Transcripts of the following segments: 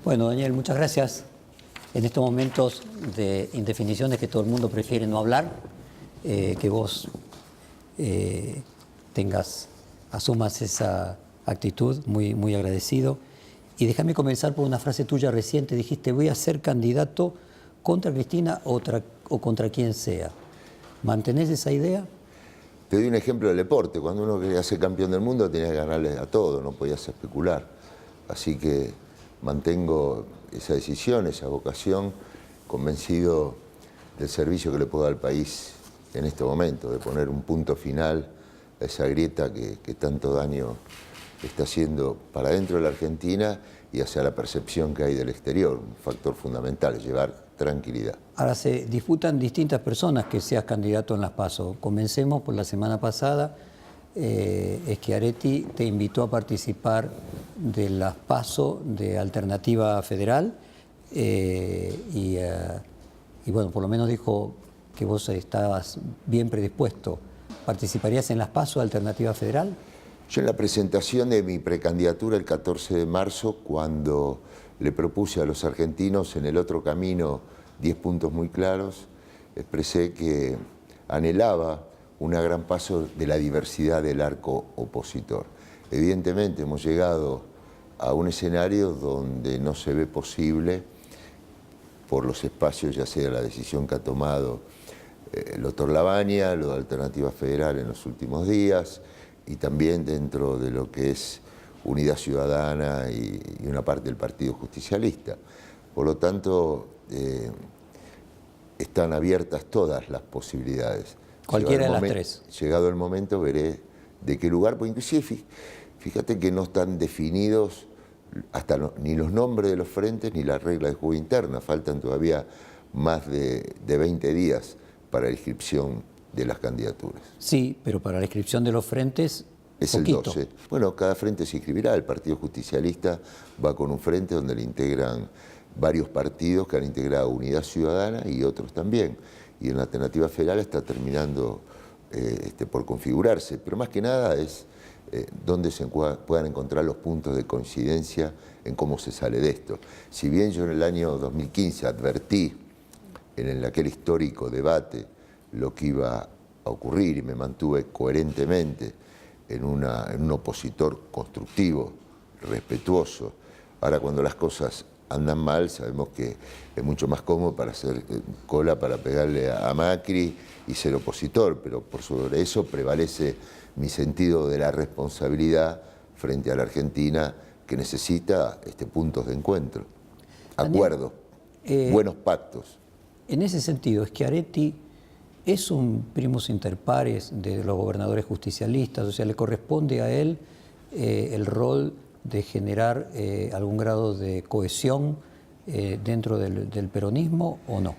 Bueno, Daniel, muchas gracias. En estos momentos de indefiniciones que todo el mundo prefiere no hablar, que vos asumas esa actitud, muy agradecido. Y déjame comenzar por una frase tuya reciente. Dijiste, voy a ser candidato contra Cristina o contra quien sea. ¿Mantenés esa idea? Te doy un ejemplo del deporte. Cuando uno quería ser campeón del mundo tenía que ganarle a todo, no podías especular. Así que mantengo esa decisión, esa vocación, convencido del servicio que le puedo dar al país en este momento, de poner un punto final a esa grieta que tanto daño está haciendo para dentro de la Argentina y hacia la percepción que hay del exterior. Un factor fundamental es llevar tranquilidad. Ahora se disputan distintas personas que seas candidato en las PASO. Comencemos por la semana pasada. Schiaretti te invitó a participar de las PASO de Alternativa Federal y bueno, por lo menos dijo que vos estabas bien predispuesto. ¿Participarías en las PASO de Alternativa Federal? Yo en la presentación de mi precandidatura el 14 de marzo, cuando le propuse a los argentinos en el otro camino 10 puntos muy claros, expresé que anhelaba una gran paso de la diversidad del arco opositor. Evidentemente hemos llegado a un escenario donde no se ve posible, por los espacios, ya sea la decisión que ha tomado el doctor Lavagna, lo de Alternativa Federal en los últimos días, y también dentro de lo que es Unidad Ciudadana y una parte del Partido Justicialista. Por lo tanto, están abiertas todas las posibilidades. Cualquiera de las tres. Llegado el momento veré de qué lugar, porque inclusive fíjate que no están definidos ni los nombres de los frentes ni las reglas de juego interna. Faltan todavía más de 20 días para la inscripción de las candidaturas. Sí, pero para la inscripción de los frentes es poquito. El 12. Bueno, cada frente se inscribirá. El Partido Justicialista va con un frente donde le integran varios partidos que han integrado Unidad Ciudadana y otros también. Y en la Alternativa Federal está terminando por configurarse. Pero más que nada es dónde se puedan encontrar los puntos de coincidencia en cómo se sale de esto. Si bien yo en el año 2015 advertí en aquel histórico debate lo que iba a ocurrir y me mantuve coherentemente en un opositor constructivo, respetuoso. Ahora cuando las cosas andan mal sabemos que es mucho más cómodo para hacer cola para pegarle a Macri y ser opositor, pero por sobre eso prevalece mi sentido de la responsabilidad frente a la Argentina que necesita puntos de encuentro, acuerdos, buenos pactos. En ese sentido, Schiaretti es un primus inter pares de los gobernadores justicialistas, o sea, ¿le corresponde a él el rol de generar algún grado de cohesión dentro del peronismo o no?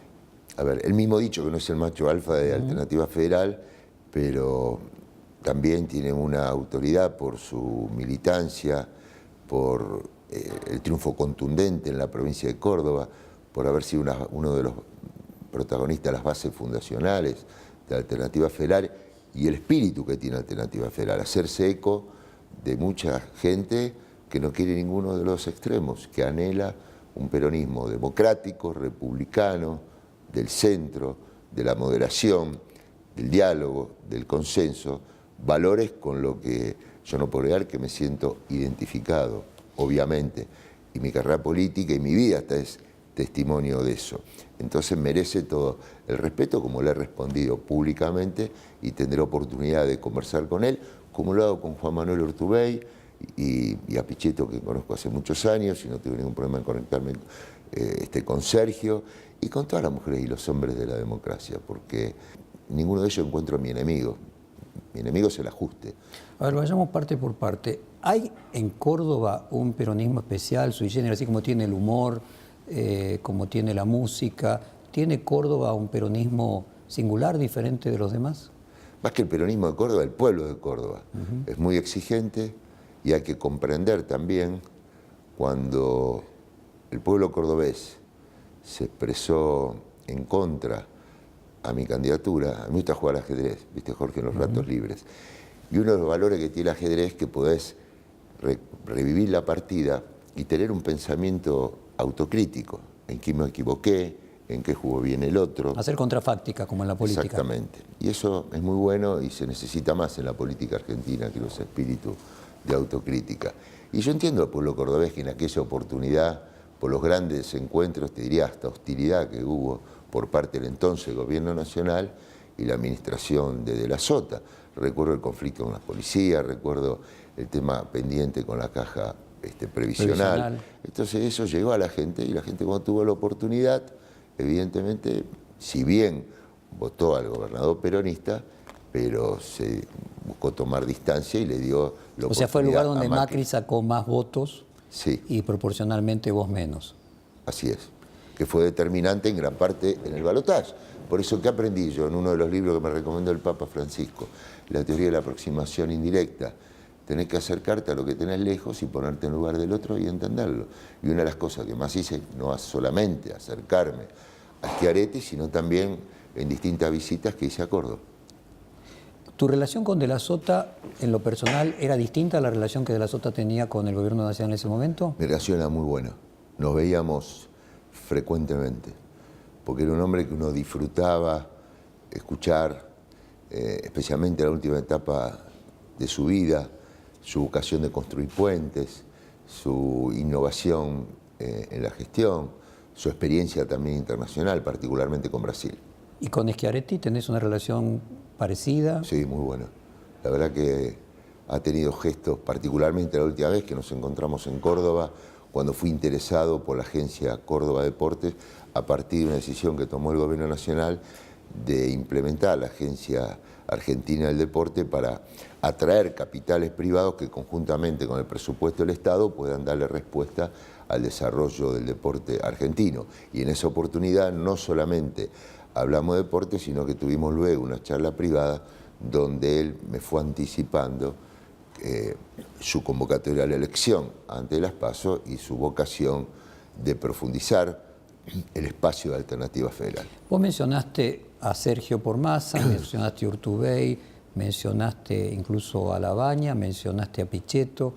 A ver, él mismo ha dicho que no es el macho alfa de Alternativa Federal, pero también tiene una autoridad por su militancia, por el triunfo contundente en la provincia de Córdoba, por haber sido uno de los protagonistas de las bases fundacionales de Alternativa Federal y el espíritu que tiene Alternativa Federal, hacerse eco de mucha gente que no quiere ninguno de los extremos, que anhela un peronismo democrático, republicano, del centro, de la moderación, del diálogo, del consenso, valores con lo que yo no puedo negar que me siento identificado, obviamente, y mi carrera política y mi vida hasta es testimonio de eso. Entonces merece todo el respeto, como le he respondido públicamente, y tendré oportunidad de conversar con él, como lo hago con Juan Manuel Urtubey y a Pichetto, que conozco hace muchos años y no tengo ningún problema en conectarme con Sergio y con todas las mujeres y los hombres de la democracia, porque ninguno de ellos encuentro mi enemigo. Mi enemigo es el ajuste. A ver, vayamos parte por parte. ¿Hay en Córdoba un peronismo especial, sui generis, así como tiene el humor, como tiene la música? ¿Tiene Córdoba un peronismo singular, diferente de los demás? Más que el peronismo de Córdoba, el pueblo de Córdoba. Es muy exigente y hay que comprender también cuando el pueblo cordobés se expresó en contra a mi candidatura. A mí me gusta jugar al ajedrez, viste, Jorge, en los ratos libres. Y uno de los valores que tiene el ajedrez es que podés revivir la partida y tener un pensamiento autocrítico, en qué me equivoqué, en qué jugó bien el otro. Hacer contrafáctica, como en la política. Exactamente. Y eso es muy bueno y se necesita más en la política argentina que los espíritus de autocrítica. Y yo entiendo al pueblo cordobés que en aquella oportunidad, por los grandes encuentros, te diría hasta hostilidad que hubo por parte del entonces Gobierno Nacional y la administración de la Sota. Recuerdo el conflicto con la policía, recuerdo el tema pendiente con la caja previsional. Entonces eso llegó a la gente y la gente cuando tuvo la oportunidad, evidentemente, si bien votó al gobernador peronista, pero se buscó tomar distancia y le dio la oportunidad. O sea, fue el lugar donde Macri sacó más votos, sí, y proporcionalmente vos menos. Así es, que fue determinante en gran parte en el balotaje. Por eso, ¿qué aprendí yo en uno de los libros que me recomendó el Papa Francisco? La teoría de la aproximación indirecta. Tenés que acercarte a lo que tenés lejos y ponerte en lugar del otro y entenderlo. Y una de las cosas que más hice, no solamente acercarme a Schiaretti, sino también en distintas visitas que hice a Córdoba. ¿Tu relación con De la Sota, en lo personal, era distinta a la relación que De la Sota tenía con el gobierno nacional en ese momento? Mi relación era muy buena. Nos veíamos frecuentemente, porque era un hombre que uno disfrutaba escuchar, especialmente en la última etapa de su vida, su vocación de construir puentes, su innovación en la gestión, su experiencia también internacional, particularmente con Brasil. ¿Y con Schiaretti tenés una relación parecida? Sí, muy buena. La verdad que ha tenido gestos, particularmente la última vez que nos encontramos en Córdoba, cuando fui interesado por la agencia Córdoba Deportes, a partir de una decisión que tomó el Gobierno Nacional de implementar la Agencia Argentina del Deporte para atraer capitales privados que conjuntamente con el presupuesto del Estado puedan darle respuesta al desarrollo del deporte argentino. Y en esa oportunidad no solamente hablamos de deporte, sino que tuvimos luego una charla privada donde él me fue anticipando su convocatoria a la elección ante las PASO y su vocación de profundizar el espacio de Alternativa Federal. Vos mencionaste a Sergio Pormasa, mencionaste a Urtubey, mencionaste incluso a Labaña, mencionaste a Pichetto,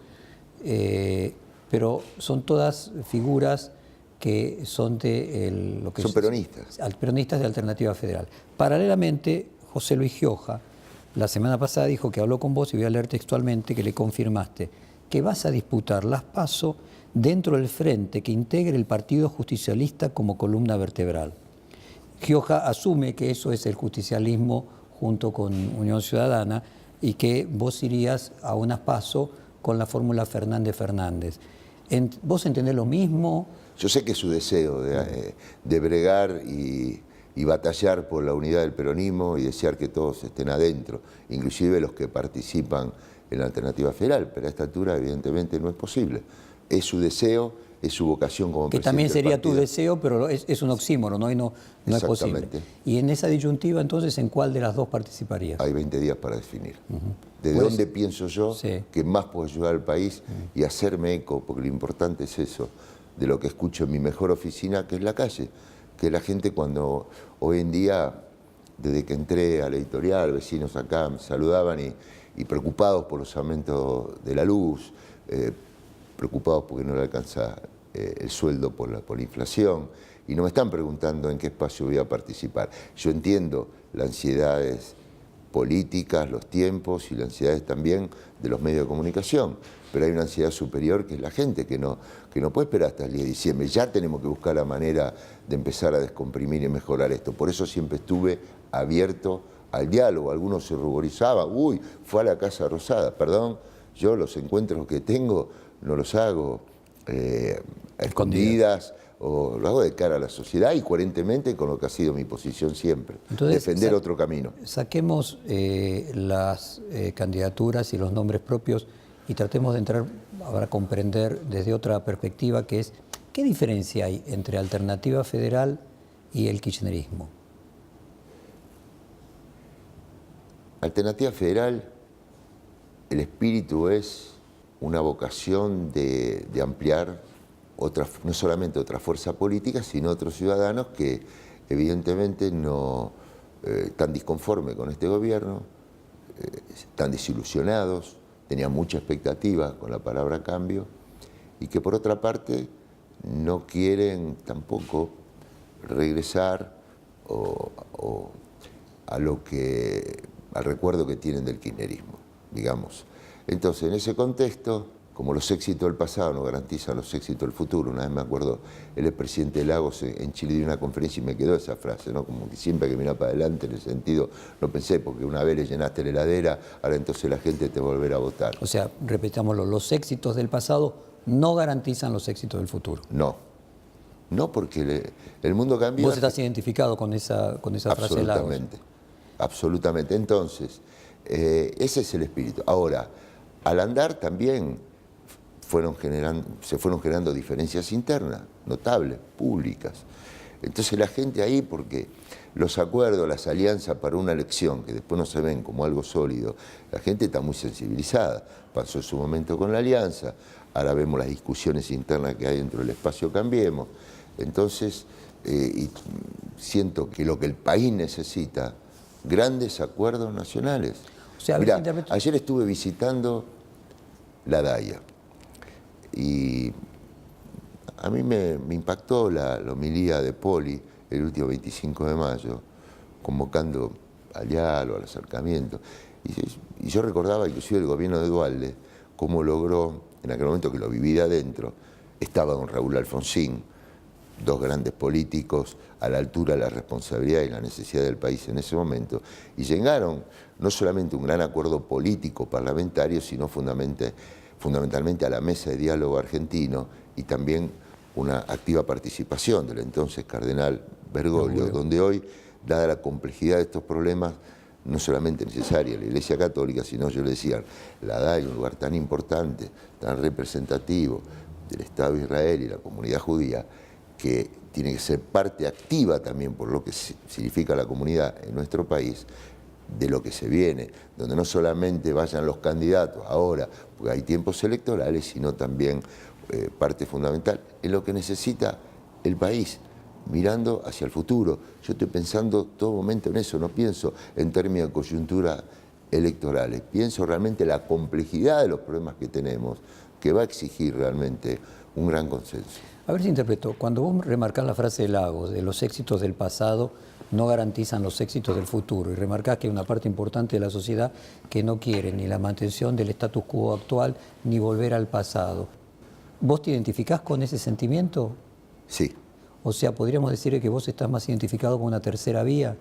pero son todas figuras que son de lo que son peronistas. Peronistas de Alternativa Federal. Paralelamente, José Luis Gioja, la semana pasada dijo que habló con vos, y voy a leer textualmente, que le confirmaste que vas a disputar las PASO dentro del frente que integre el Partido Justicialista como columna vertebral. Gioja asume que eso es el justicialismo junto con Unión Ciudadana y que vos irías a unas PASO con la fórmula Fernández-Fernández. ¿Vos entendés lo mismo? Yo sé que es su deseo de bregar y batallar por la unidad del peronismo y desear que todos estén adentro, inclusive los que participan en la Alternativa Federal, pero a esta altura evidentemente no es posible. Es su deseo, es su vocación como presidente. Que también sería tu deseo, pero es un oxímoron, ¿no? Y no es posible. Y en esa disyuntiva, entonces, ¿en cuál de las dos participarías? Hay 20 días para definir. ¿De dónde pienso yo que más puedo ayudar al país y hacerme eco? Porque lo importante es eso, de lo que escucho en mi mejor oficina, que es la calle. Que la gente cuando hoy en día, desde que entré a la editorial, vecinos acá me saludaban y preocupados por los aumentos de la luz, preocupados porque no le alcanza el sueldo por la inflación, y no me están preguntando en qué espacio voy a participar. Yo entiendo las ansiedades políticas, los tiempos y las ansiedades también de los medios de comunicación, pero hay una ansiedad superior que es la gente, que no puede esperar hasta el 10 de diciembre. Ya tenemos que buscar la manera de empezar a descomprimir y mejorar esto. Por eso siempre estuve abierto al diálogo. Algunos se ruborizaban, uy, fue a la Casa Rosada. Perdón, yo los encuentros que tengo no los hago a escondidas, o lo hago de cara a la sociedad y coherentemente con lo que ha sido mi posición siempre. Entonces, defender otro camino. Saquemos las candidaturas y los nombres propios y tratemos de entrar ahora a comprender desde otra perspectiva, que es, ¿qué diferencia hay entre Alternativa Federal y el kirchnerismo? Alternativa Federal, el espíritu es una vocación de ampliar no solamente otra fuerza política, sino otros ciudadanos que evidentemente no están disconformes con este gobierno, están desilusionados, tenían mucha expectativa con la palabra cambio, y que por otra parte no quieren tampoco regresar al recuerdo que tienen del kirchnerismo, digamos. Entonces, en ese contexto, como los éxitos del pasado no garantizan los éxitos del futuro, una vez me acuerdo, el expresidente Lagos en Chile dio una conferencia y me quedó esa frase, ¿no? Como que siempre hay que mirar para adelante, en el sentido, no pensé, porque una vez le llenaste la heladera, ahora entonces la gente te va a volver a votar. O sea, repetámoslo, los éxitos del pasado no garantizan los éxitos del futuro. No, porque el mundo cambió. ¿Vos estás identificado con esa frase de Lagos? Absolutamente. Entonces, ese es el espíritu. Ahora, al andar también se fueron generando diferencias internas, notables, públicas. Entonces la gente ahí, porque los acuerdos, las alianzas para una elección, que después no se ven como algo sólido, la gente está muy sensibilizada. Pasó en su momento con la alianza, ahora vemos las discusiones internas que hay dentro del espacio Cambiemos. Entonces, y siento que lo que el país necesita, grandes acuerdos nacionales. O sea, mirá, ayer estuve visitando la Daya y a mí me impactó la homilía de Poli el último 25 de mayo, convocando al diálogo, al acercamiento. Y yo recordaba inclusive el gobierno de Duhalde, cómo logró, en aquel momento que lo viví de adentro, estaba don Raúl Alfonsín, dos grandes políticos a la altura de la responsabilidad y la necesidad del país en ese momento, y llegaron no solamente a un gran acuerdo político parlamentario, sino fundamentalmente a la mesa de diálogo argentino y también una activa participación del entonces cardenal Bergoglio, donde hoy, dada la complejidad de estos problemas, no solamente necesaria la Iglesia Católica, sino, yo le decía, la DAI, un lugar tan importante, tan representativo del Estado de Israel y la comunidad judía, que tiene que ser parte activa también por lo que significa la comunidad en nuestro país, de lo que se viene, donde no solamente vayan los candidatos ahora, porque hay tiempos electorales, sino también parte fundamental en lo que necesita el país, mirando hacia el futuro. Yo estoy pensando todo momento en eso, no pienso en términos de coyuntura electorales, pienso realmente en la complejidad de los problemas que tenemos, que va a exigir realmente un gran consenso. A ver si interpreto, cuando vos remarcás la frase de Lagos, de los éxitos del pasado no garantizan los éxitos del futuro, y remarcás que hay una parte importante de la sociedad que no quiere ni la mantención del status quo actual, ni volver al pasado. ¿Vos te identificás con ese sentimiento? Sí. O sea, ¿podríamos decir que vos estás más identificado con una tercera vía?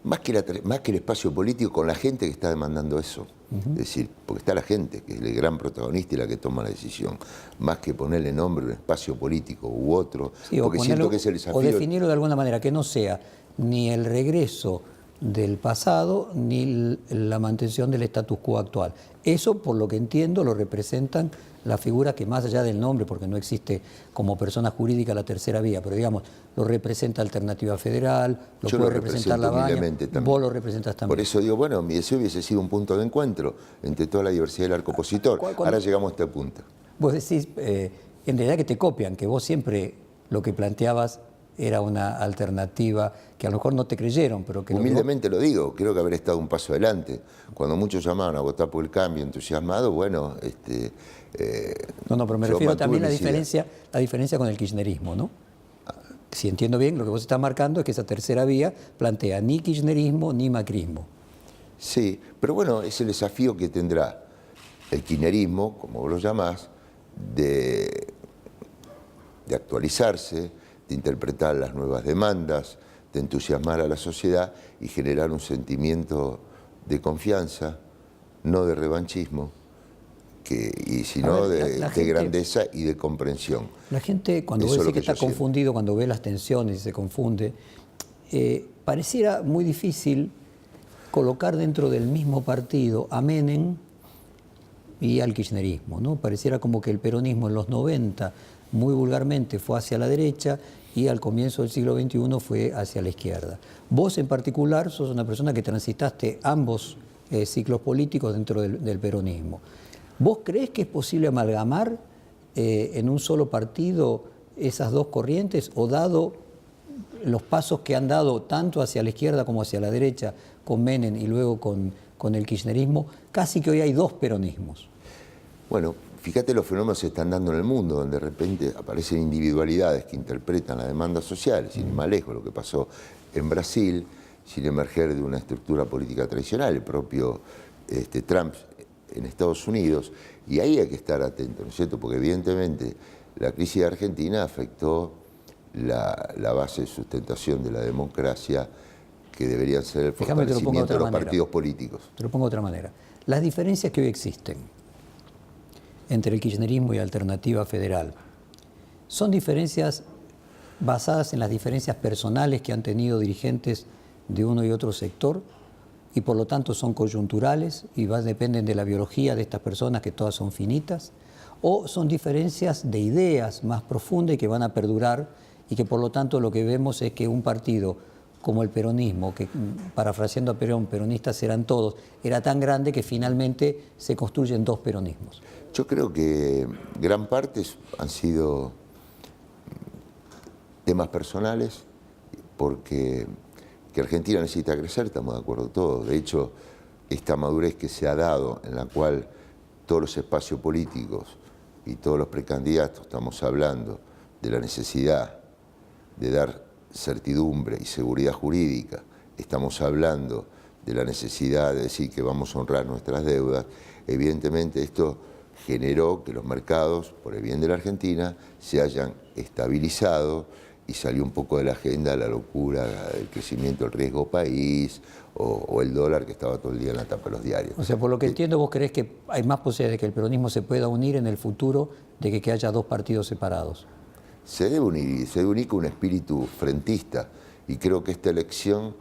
Más que el espacio político, con la gente que está demandando eso. Es decir, porque está la gente, que es el gran protagonista y la que toma la decisión. Más que ponerle nombre a un espacio político u otro, sí, porque siento que es el desafío. O definirlo de alguna manera, que no sea ni el regreso del pasado ni la mantención del status quo actual. Eso, por lo que entiendo, lo representan las figuras que, más allá del nombre, porque no existe como persona jurídica la tercera vía, pero digamos, lo representa Alternativa Federal, lo puede representar La Baña, vos lo representas también. Por eso digo, bueno, mi deseo hubiese sido un punto de encuentro entre toda la diversidad del arco opositor. Ahora llegamos a este punto. Vos decís, en realidad, que te copian, que vos siempre lo que planteabas era una alternativa que a lo mejor no te creyeron, pero que... Humildemente lo digo, creo que haber estado un paso adelante. Cuando muchos llamaban a votar por el cambio, entusiasmados, bueno... no, pero me refiero también a la diferencia con el kirchnerismo, ¿no? Si entiendo bien, lo que vos estás marcando es que esa tercera vía plantea ni kirchnerismo ni macrismo. Sí, pero bueno, es el desafío que tendrá el kirchnerismo, como vos lo llamás, de actualizarse, de interpretar las nuevas demandas, de entusiasmar a la sociedad y generar un sentimiento de confianza, no de revanchismo, sino de grandeza y de comprensión. La gente, cuando vos decís que está confundido, cuando ve las tensiones y se confunde, pareciera muy difícil colocar dentro del mismo partido a Menem y al kirchnerismo, ¿no? Pareciera como que el peronismo en los 90, muy vulgarmente, fue hacia la derecha y al comienzo del siglo XXI fue hacia la izquierda. Vos en particular sos una persona que transitaste ambos ciclos políticos dentro del peronismo. ¿Vos creés que es posible amalgamar en un solo partido esas dos corrientes, o dado los pasos que han dado tanto hacia la izquierda como hacia la derecha con Menem y luego con el kirchnerismo, casi que hoy hay dos peronismos? Bueno, fíjate los fenómenos que se están dando en el mundo, donde de repente aparecen individualidades que interpretan las demandas sociales, sin ir más lejos lo que pasó en Brasil, sin emerger de una estructura política tradicional, el propio Trump en Estados Unidos, y ahí hay que estar atento, ¿no es cierto? Porque evidentemente la crisis de Argentina afectó la base de sustentación de la democracia, que deberían ser el fortalecimiento de los partidos políticos. Te lo pongo de otra manera. Las diferencias que hoy existen entre el kirchnerismo y Alternativa Federal son diferencias basadas en las diferencias personales que han tenido dirigentes de uno y otro sector, y por lo tanto son coyunturales y dependen de la biología de estas personas, que todas son finitas, o son diferencias de ideas más profundas y que van a perdurar, y que por lo tanto lo que vemos es que un partido como el peronismo, que parafraseando a Perón, peronistas eran todos, era tan grande que finalmente se construyen dos peronismos. Yo creo que gran parte han sido temas personales, porque que Argentina necesita crecer, estamos de acuerdo todos. De hecho, esta madurez que se ha dado, en la cual todos los espacios políticos y todos los precandidatos estamos hablando de la necesidad de dar certidumbre y seguridad jurídica, estamos hablando de la necesidad de decir que vamos a honrar nuestras deudas, evidentemente esto generó que los mercados, por el bien de la Argentina, se hayan estabilizado y salió un poco de la agenda la locura, el crecimiento del riesgo país o el dólar que estaba todo el día en la tapa de los diarios. O sea, por lo que entiendo, vos creés que hay más posibilidades de que el peronismo se pueda unir en el futuro de que haya dos partidos separados. Se debe unir con un espíritu frentista, y creo que esta elección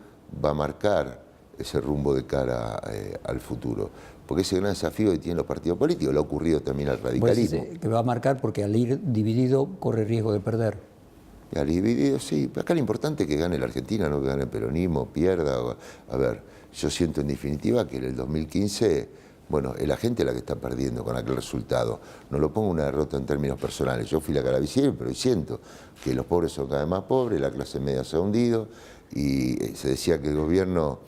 va a marcar ese rumbo de cara al futuro. Porque ese gran desafío que tienen los partidos políticos le ha ocurrido también al radicalismo. Pues que va a marcar porque al ir dividido corre riesgo de perder. Y al ir dividido, sí. Acá lo importante es que gane la Argentina, no que gane el peronismo, pierda. A ver, yo siento en definitiva que en el 2015, bueno, es la gente la que está perdiendo con aquel resultado. No lo pongo una derrota en términos personales. Yo fui la cara visible, pero siento que los pobres son cada vez más pobres, la clase media se ha hundido, y se decía que el gobierno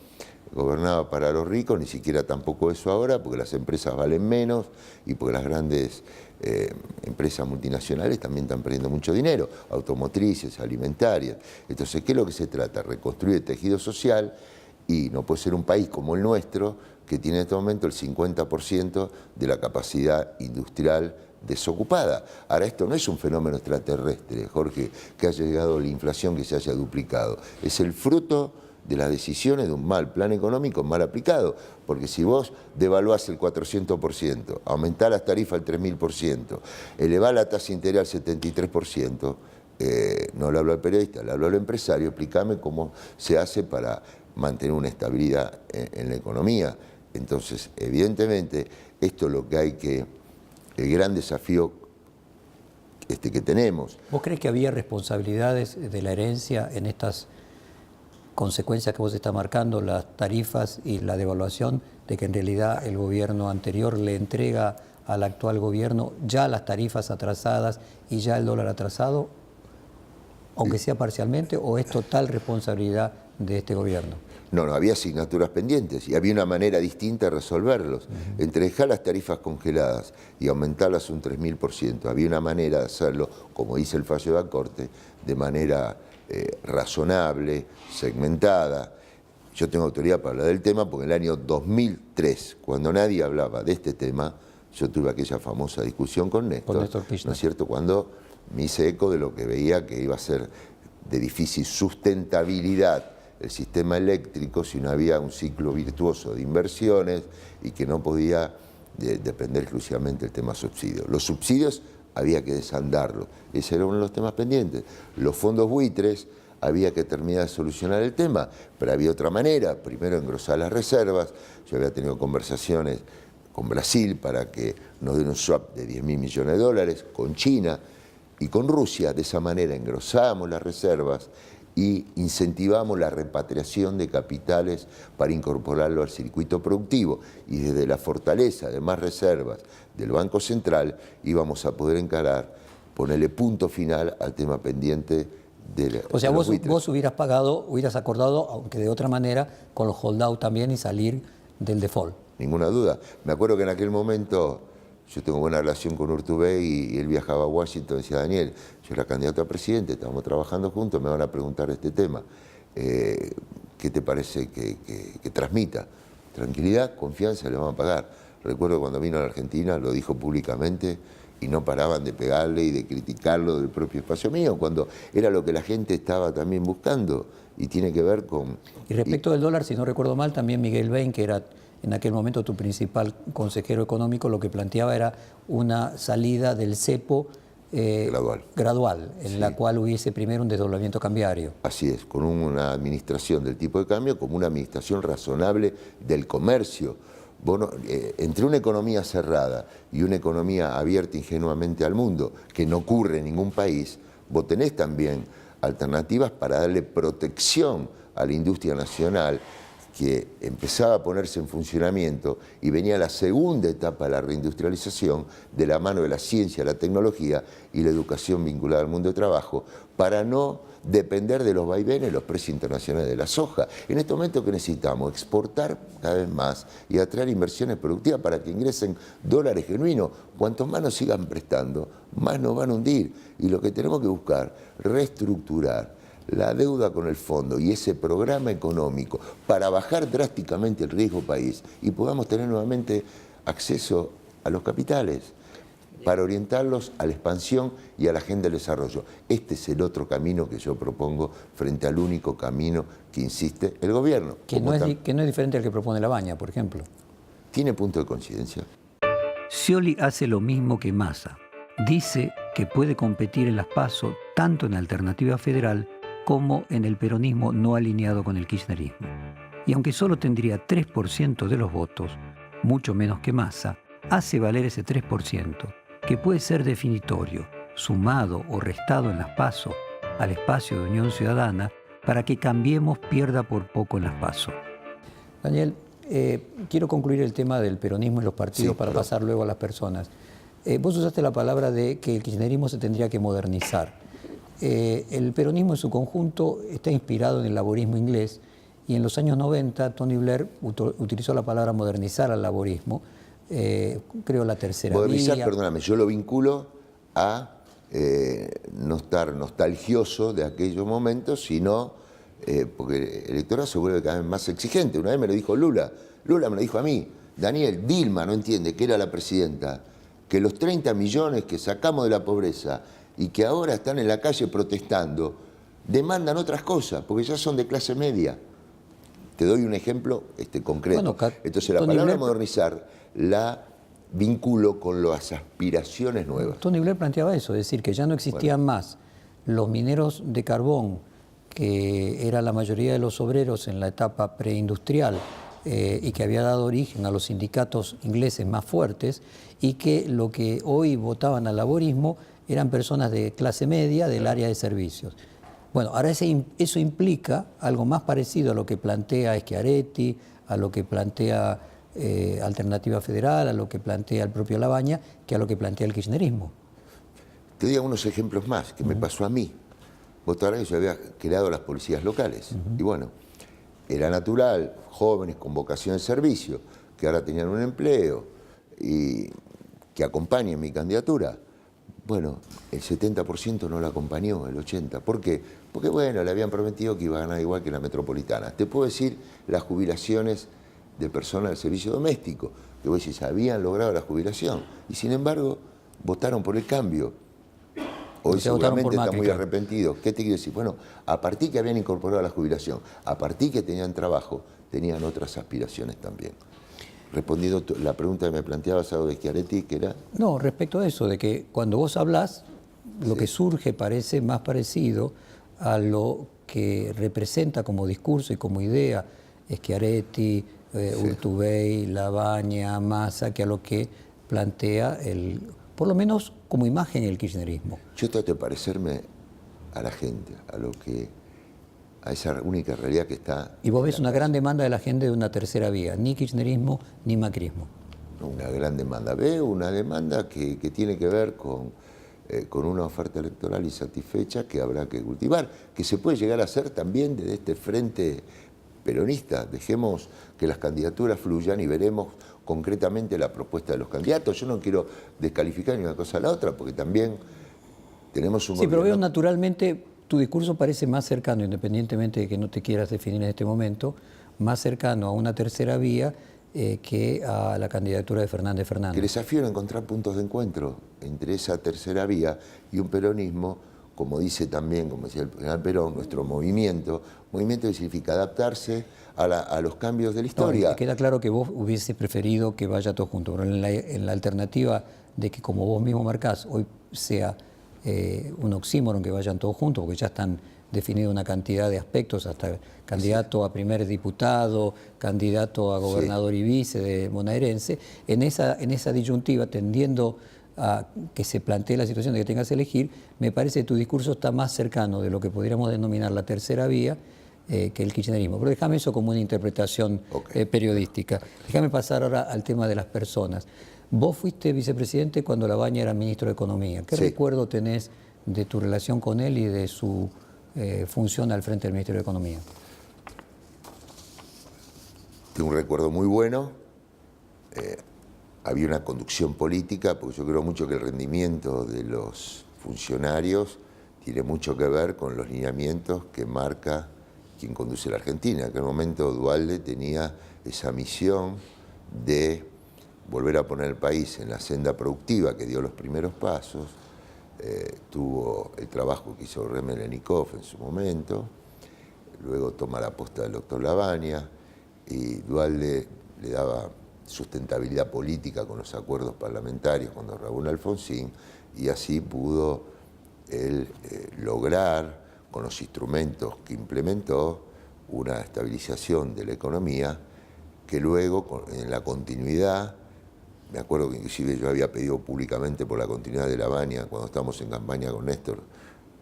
gobernaba para los ricos, ni siquiera tampoco eso ahora, porque las empresas valen menos y porque las grandes empresas multinacionales también están perdiendo mucho dinero, automotrices, alimentarias. Entonces, ¿qué es lo que se trata? Reconstruir el tejido social, y no puede ser un país como el nuestro, que tiene en este momento el 50% de la capacidad industrial desocupada. Ahora, esto no es un fenómeno extraterrestre, Jorge, que haya llegado la inflación, que se haya duplicado. Es el fruto de las decisiones de un mal plan económico mal aplicado, porque si vos devaluás el 400%, aumentás las tarifas al 3000%, elevás la tasa integral al 73%, no le hablo al periodista, le hablo al empresario, explícame cómo se hace para mantener una estabilidad en la economía. Entonces, evidentemente, esto es lo que hay que, el gran desafío que tenemos. ¿Vos crees que había responsabilidades de la herencia en estas consecuencias que vos estás marcando, las tarifas y la devaluación, de que en realidad el gobierno anterior le entrega al actual gobierno ya las tarifas atrasadas y ya el dólar atrasado, aunque sea parcialmente, o es total responsabilidad de este gobierno? No, había asignaturas pendientes y había una manera distinta de resolverlos. Entre dejar las tarifas congeladas y aumentarlas un 3000%, había una manera de hacerlo, como dice el fallo de la Corte, de manera razonable, segmentada. Yo tengo autoridad para hablar del tema porque en el año 2003, cuando nadie hablaba de este tema, yo tuve aquella famosa discusión con Néstor, ¿no es cierto?, cuando me hice eco de lo que veía que iba a ser de difícil sustentabilidad el sistema eléctrico si no había un ciclo virtuoso de inversiones y que no podía depender exclusivamente del tema subsidios. Los subsidios había que desandarlos, ese era uno de los temas pendientes. Los fondos buitres había que terminar de solucionar el tema, pero había otra manera, primero engrosar las reservas. Yo había tenido conversaciones con Brasil para que nos den un swap de 10.000 millones de dólares, con China y con Rusia. De esa manera engrosábamos las reservas y incentivamos la repatriación de capitales para incorporarlo al circuito productivo, y desde la fortaleza de más reservas del Banco Central íbamos a poder encarar, ponerle punto final al tema pendiente de O sea, vos hubieras pagado, hubieras acordado, aunque de otra manera, con los holdout también y salir del default. Ninguna duda. Me acuerdo que en aquel momento Yo tengo buena relación con Urtubey y él viajaba a Washington, decía, Daniel, yo era candidato a presidente, estamos trabajando juntos, me van a preguntar este tema. ¿Qué te parece que transmita? Tranquilidad, confianza, le vamos a pagar. Recuerdo cuando vino a la Argentina, lo dijo públicamente y no paraban de pegarle y de criticarlo del propio espacio mío, cuando era lo que la gente estaba también buscando y tiene que ver con... Y respecto del dólar, si no recuerdo mal, también Miguel Bain, que era en aquel momento tu principal consejero económico, lo que planteaba era una salida del cepo gradual, en la cual hubiese primero un desdoblamiento cambiario. Así es, con una administración del tipo de cambio, como una administración razonable del comercio. Bueno, entre una economía cerrada y una economía abierta ingenuamente al mundo, que no ocurre en ningún país, vos tenés también alternativas para darle protección a la industria nacional, que empezaba a ponerse en funcionamiento y venía la segunda etapa de la reindustrialización de la mano de la ciencia, la tecnología y la educación vinculada al mundo de trabajo, para no depender de los vaivenes de los precios internacionales de la soja. En este momento, ¿qué necesitamos? Exportar cada vez más y atraer inversiones productivas para que ingresen dólares genuinos. Cuanto más nos sigan prestando, más nos van a hundir. Y lo que tenemos que buscar, reestructurar la deuda con el fondo y ese programa económico para bajar drásticamente el riesgo país y podamos tener nuevamente acceso a los capitales para orientarlos a la expansión y a la agenda del desarrollo. Este es el otro camino que yo propongo frente al único camino que insiste el gobierno. Que no es diferente al que propone Labaña, por ejemplo. ¿Tiene punto de coincidencia? Scioli hace lo mismo que Massa. Dice que puede competir en las PASO tanto en Alternativa Federal como en el peronismo no alineado con el kirchnerismo. Y aunque solo tendría 3% de los votos, mucho menos que Massa, hace valer ese 3%, que puede ser definitorio, sumado o restado en las PASO al espacio de Unión Ciudadana, para que Cambiemos pierda por poco en las PASO. Daniel, quiero concluir el tema del peronismo y los partidos para pasar luego a las personas. Vos usaste la palabra de que el kirchnerismo se tendría que modernizar. El peronismo en su conjunto está inspirado en el laborismo inglés y en los años 90 Tony Blair utilizó la palabra modernizar al laborismo, creo la tercera modernizar, vía. Perdóname, yo lo vinculo a no estar nostalgioso de aquellos momentos, sino porque el electorado se vuelve cada vez más exigente. Una vez me lo dijo Lula me lo dijo a mí, Daniel, Dilma no entiende que era la presidenta, que los 30 millones que sacamos de la pobreza y que ahora están en la calle protestando, demandan otras cosas, porque ya son de clase media. Te doy un ejemplo concreto. Bueno, entonces la palabra modernizar la vinculo con las aspiraciones nuevas. Tony Blair planteaba eso, es decir, que ya no existían más los mineros de carbón, que era la mayoría de los obreros en la etapa preindustrial, y que había dado origen a los sindicatos ingleses más fuertes, y que lo que hoy votaban al laborismo eran personas de clase media del área de servicios. Bueno, ahora eso implica algo más parecido a lo que plantea Schiaretti, a lo que plantea Alternativa Federal, a lo que plantea el propio Labaña, que a lo que plantea el kirchnerismo. Te doy algunos ejemplos más que me pasó a mí. Vos sabrás que yo había creado las policías locales. Y bueno, era natural, jóvenes con vocación de servicio, que ahora tenían un empleo y que acompañen mi candidatura. Bueno, el 70% no la acompañó, el 80%. ¿Por qué? Porque, bueno, le habían prometido que iba a ganar igual que la metropolitana. Te puedo decir las jubilaciones de personas del servicio doméstico, que vos decís, habían logrado la jubilación. Y sin embargo, votaron por el cambio. Hoy seguramente están muy arrepentidos. ¿Qué te quiero decir? Bueno, a partir que habían incorporado la jubilación, a partir que tenían trabajo, tenían otras aspiraciones también. Respondiendo la pregunta que me planteabas algo de Schiaretti, que era... No, respecto a eso, de que cuando vos hablás, lo que surge parece más parecido a lo que representa como discurso y como idea Schiaretti, Urtubey, Labaña, Massa, que a lo que plantea, por lo menos como imagen, el kirchnerismo. Yo trato de parecerme a la gente, a esa única realidad que está... Y vos ves una gran demanda de la gente de una tercera vía, ni kirchnerismo ni macrismo. Una gran demanda. Veo una demanda que tiene que ver con una oferta electoral insatisfecha que habrá que cultivar, que se puede llegar a hacer también desde este frente peronista. Dejemos que las candidaturas fluyan y veremos concretamente la propuesta de los candidatos. Yo no quiero descalificar ni una cosa a la otra, porque también tenemos un Sí, pero gobierno... veo naturalmente, tu discurso parece más cercano, independientemente de que no te quieras definir en este momento, más cercano a una tercera vía que a la candidatura de Fernández Fernández. Que el desafío era encontrar puntos de encuentro entre esa tercera vía y un peronismo, como dice también, como decía el general Perón, nuestro movimiento que significa adaptarse a los cambios de la historia. No, queda claro que vos hubiese preferido que vaya todo junto, pero en la alternativa de que, como vos mismo marcás, hoy sea un oxímoron que vayan todos juntos, porque ya están definidos una cantidad de aspectos, hasta candidato a primer diputado, candidato a gobernador y vice de bonaerense, en esa disyuntiva, tendiendo a que se plantee la situación de que tengas que elegir, me parece que tu discurso está más cercano de lo que podríamos denominar la tercera vía que el kirchnerismo. Pero déjame eso como una interpretación periodística. Déjame pasar ahora al tema de las personas. Vos fuiste vicepresidente cuando Labaña era ministro de Economía. ¿Qué recuerdo tenés de tu relación con él y de su función al frente del Ministerio de Economía? Tengo un recuerdo muy bueno. Había una conducción política, porque yo creo mucho que el rendimiento de los funcionarios tiene mucho que ver con los lineamientos que marca quien conduce la Argentina. En aquel momento Duhalde tenía esa misión de volver a poner el país en la senda productiva que dio los primeros pasos. Tuvo el trabajo que hizo Remel Lenikov en su momento, luego toma la posta del doctor Labaña, y Duhalde le daba sustentabilidad política con los acuerdos parlamentarios con don Raúl Alfonsín, y así pudo él lograr, con los instrumentos que implementó, una estabilización de la economía que luego, en la continuidad, me acuerdo que inclusive yo había pedido públicamente por la continuidad de Labaña cuando estábamos en campaña con Néstor,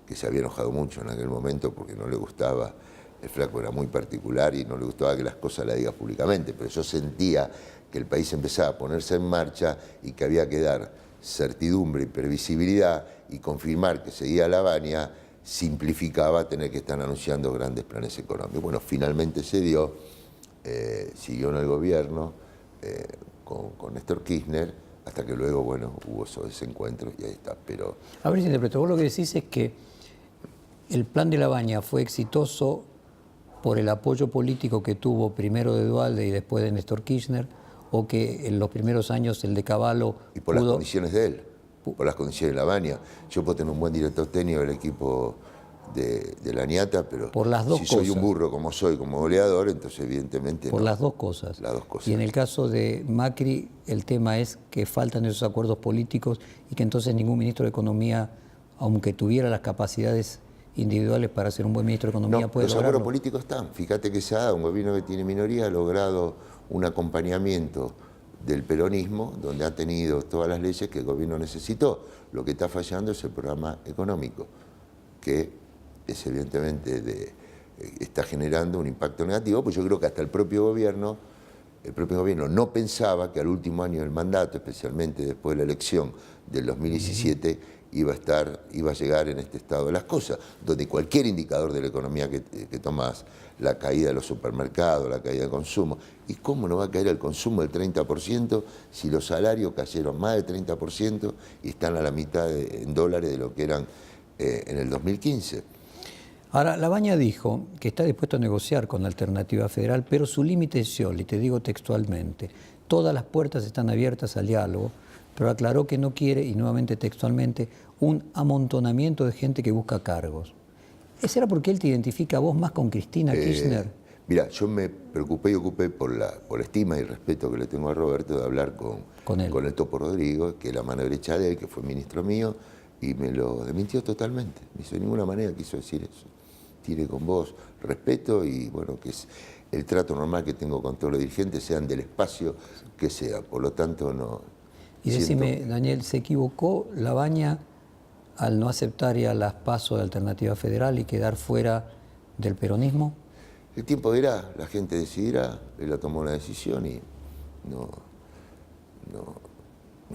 que se había enojado mucho en aquel momento porque no le gustaba, el flaco era muy particular y no le gustaba que las cosas las diga públicamente, pero yo sentía que el país empezaba a ponerse en marcha y que había que dar certidumbre y previsibilidad, y confirmar que seguía Labaña simplificaba tener que estar anunciando grandes planes económicos. Bueno, finalmente se dio, siguió en el gobierno con Néstor Kirchner, hasta que luego, bueno, hubo esos desencuentros y ahí está. Pero... A ver si interpreto, vos lo que decís es que el plan de Labaña fue exitoso por el apoyo político que tuvo primero de Duhalde y después de Néstor Kirchner, o que en los primeros años el de Cavallo y por las condiciones de él, por las condiciones de Labaña. Yo puedo tener un buen director técnico del equipo de la Niata, pero por las dos si cosas. Soy un burro como soy, como goleador, entonces evidentemente por no. las dos cosas. Las dos cosas. Y en el caso de Macri, el tema es que faltan esos acuerdos políticos y que entonces ningún ministro de Economía, aunque tuviera las capacidades individuales para ser un buen ministro de Economía, puede los lograrlo. acuerdos políticos están. Fíjate que se ha dado, un gobierno que tiene minoría ha logrado un acompañamiento del peronismo, donde ha tenido todas las leyes que el gobierno necesitó. Lo que está fallando es el programa económico, que es evidentemente está generando un impacto negativo, pues yo creo que hasta el propio gobierno no pensaba que al último año del mandato, especialmente después de la elección del 2017, iba a llegar en este estado de las cosas, donde cualquier indicador de la economía que tomás, la caída de los supermercados, la caída del consumo, ¿y cómo no va a caer el consumo del 30% si los salarios cayeron más del 30% y están a la mitad en dólares de lo que eran en el 2015? Ahora, Labaña dijo que está dispuesto a negociar con la Alternativa Federal, pero su límite es Scioli, te digo textualmente, todas las puertas están abiertas al diálogo, pero aclaró que no quiere, y nuevamente textualmente, un amontonamiento de gente que busca cargos. ¿Ese era porque él te identifica a vos más con Cristina Kirchner? Mira, yo me preocupé y ocupé por la estima y respeto que le tengo a Roberto de hablar con el Topo Rodrigo, que es la mano derecha de él, que fue ministro mío, y me lo desmintió totalmente. Ni de ninguna manera quiso decir eso. Tiene con vos respeto y bueno, que es el trato normal que tengo con todos los dirigentes, sean del espacio que sea. Por lo tanto, no... Y decime, Daniel, ¿se equivocó Labaña al no aceptar ya las PASO de Alternativa Federal y quedar fuera del peronismo? El tiempo dirá, la gente decidirá, él tomó una decisión y no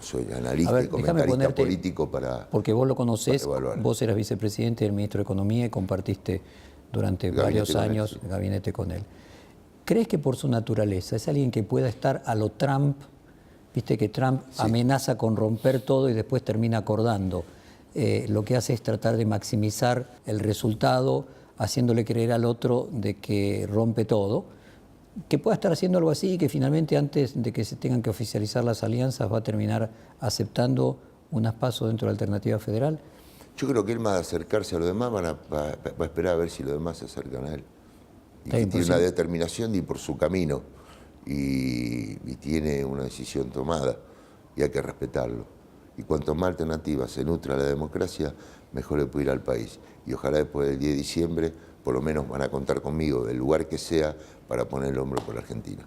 soy analista y comentarista político para... Porque vos lo conocés, vos eras vicepresidente del ministro de Economía y compartiste durante varios años el gabinete con él. ¿Crees que por su naturaleza es alguien que pueda estar a lo Trump Viste que Trump amenaza con romper todo y después termina acordando. Lo que hace es tratar de maximizar el resultado, haciéndole creer al otro de que rompe todo. Que pueda estar haciendo algo así y que finalmente, antes de que se tengan que oficializar las alianzas, va a terminar aceptando unas pasos dentro de la alternativa federal. Yo creo que él, más de acercarse a los demás, va a esperar a ver si los demás se acercan a él. Y que tiene una determinación de ir por su camino y tiene una decisión tomada y hay que respetarlo. Y cuanto más alternativas se nutra la democracia, mejor le puede ir al país. Y ojalá después del 10 de diciembre, por lo menos van a contar conmigo, del lugar que sea, para poner el hombro por Argentina.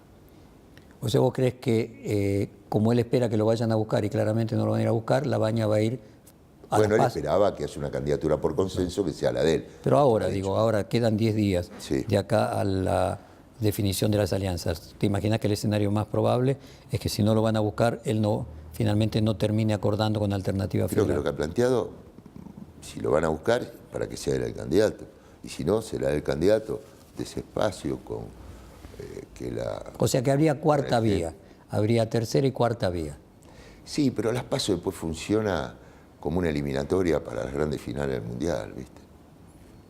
O sea, ¿vos crees que, como él espera que lo vayan a buscar y claramente no lo van a ir a buscar, La Baña va a ir a Bueno, él esperaba que haya una candidatura por consenso que sea la de él. Pero ahora, ahora quedan 10 días de acá a la definición de las alianzas. ¿Te imaginas que el escenario más probable es que si no lo van a buscar, él finalmente no termine acordando con Alternativa Federal? Creo que lo que ha planteado, si lo van a buscar, para que sea él el candidato. Y si no, será el candidato de ese espacio con que la... O sea que habría cuarta vía, habría tercera y cuarta vía. Sí, pero las PASO después funciona como una eliminatoria para las grandes finales del Mundial, ¿viste?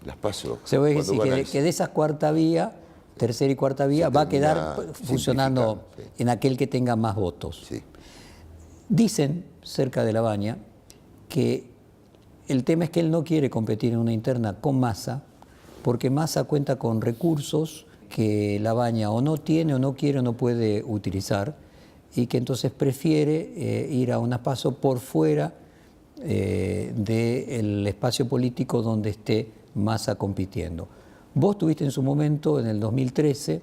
Las PASO... Se puede decir que de esa cuarta vía, tercera y cuarta vía, va a quedar funcionando en aquel que tenga más votos. Sí. Dicen, cerca de La Baña, que el tema es que él no quiere competir en una interna con Massa, porque Massa cuenta con recursos que La Baña o no tiene, o no quiere, o no puede utilizar, y que entonces prefiere ir a unas PASO por fuera del espacio político donde esté Massa compitiendo. Vos tuviste en su momento, en el 2013,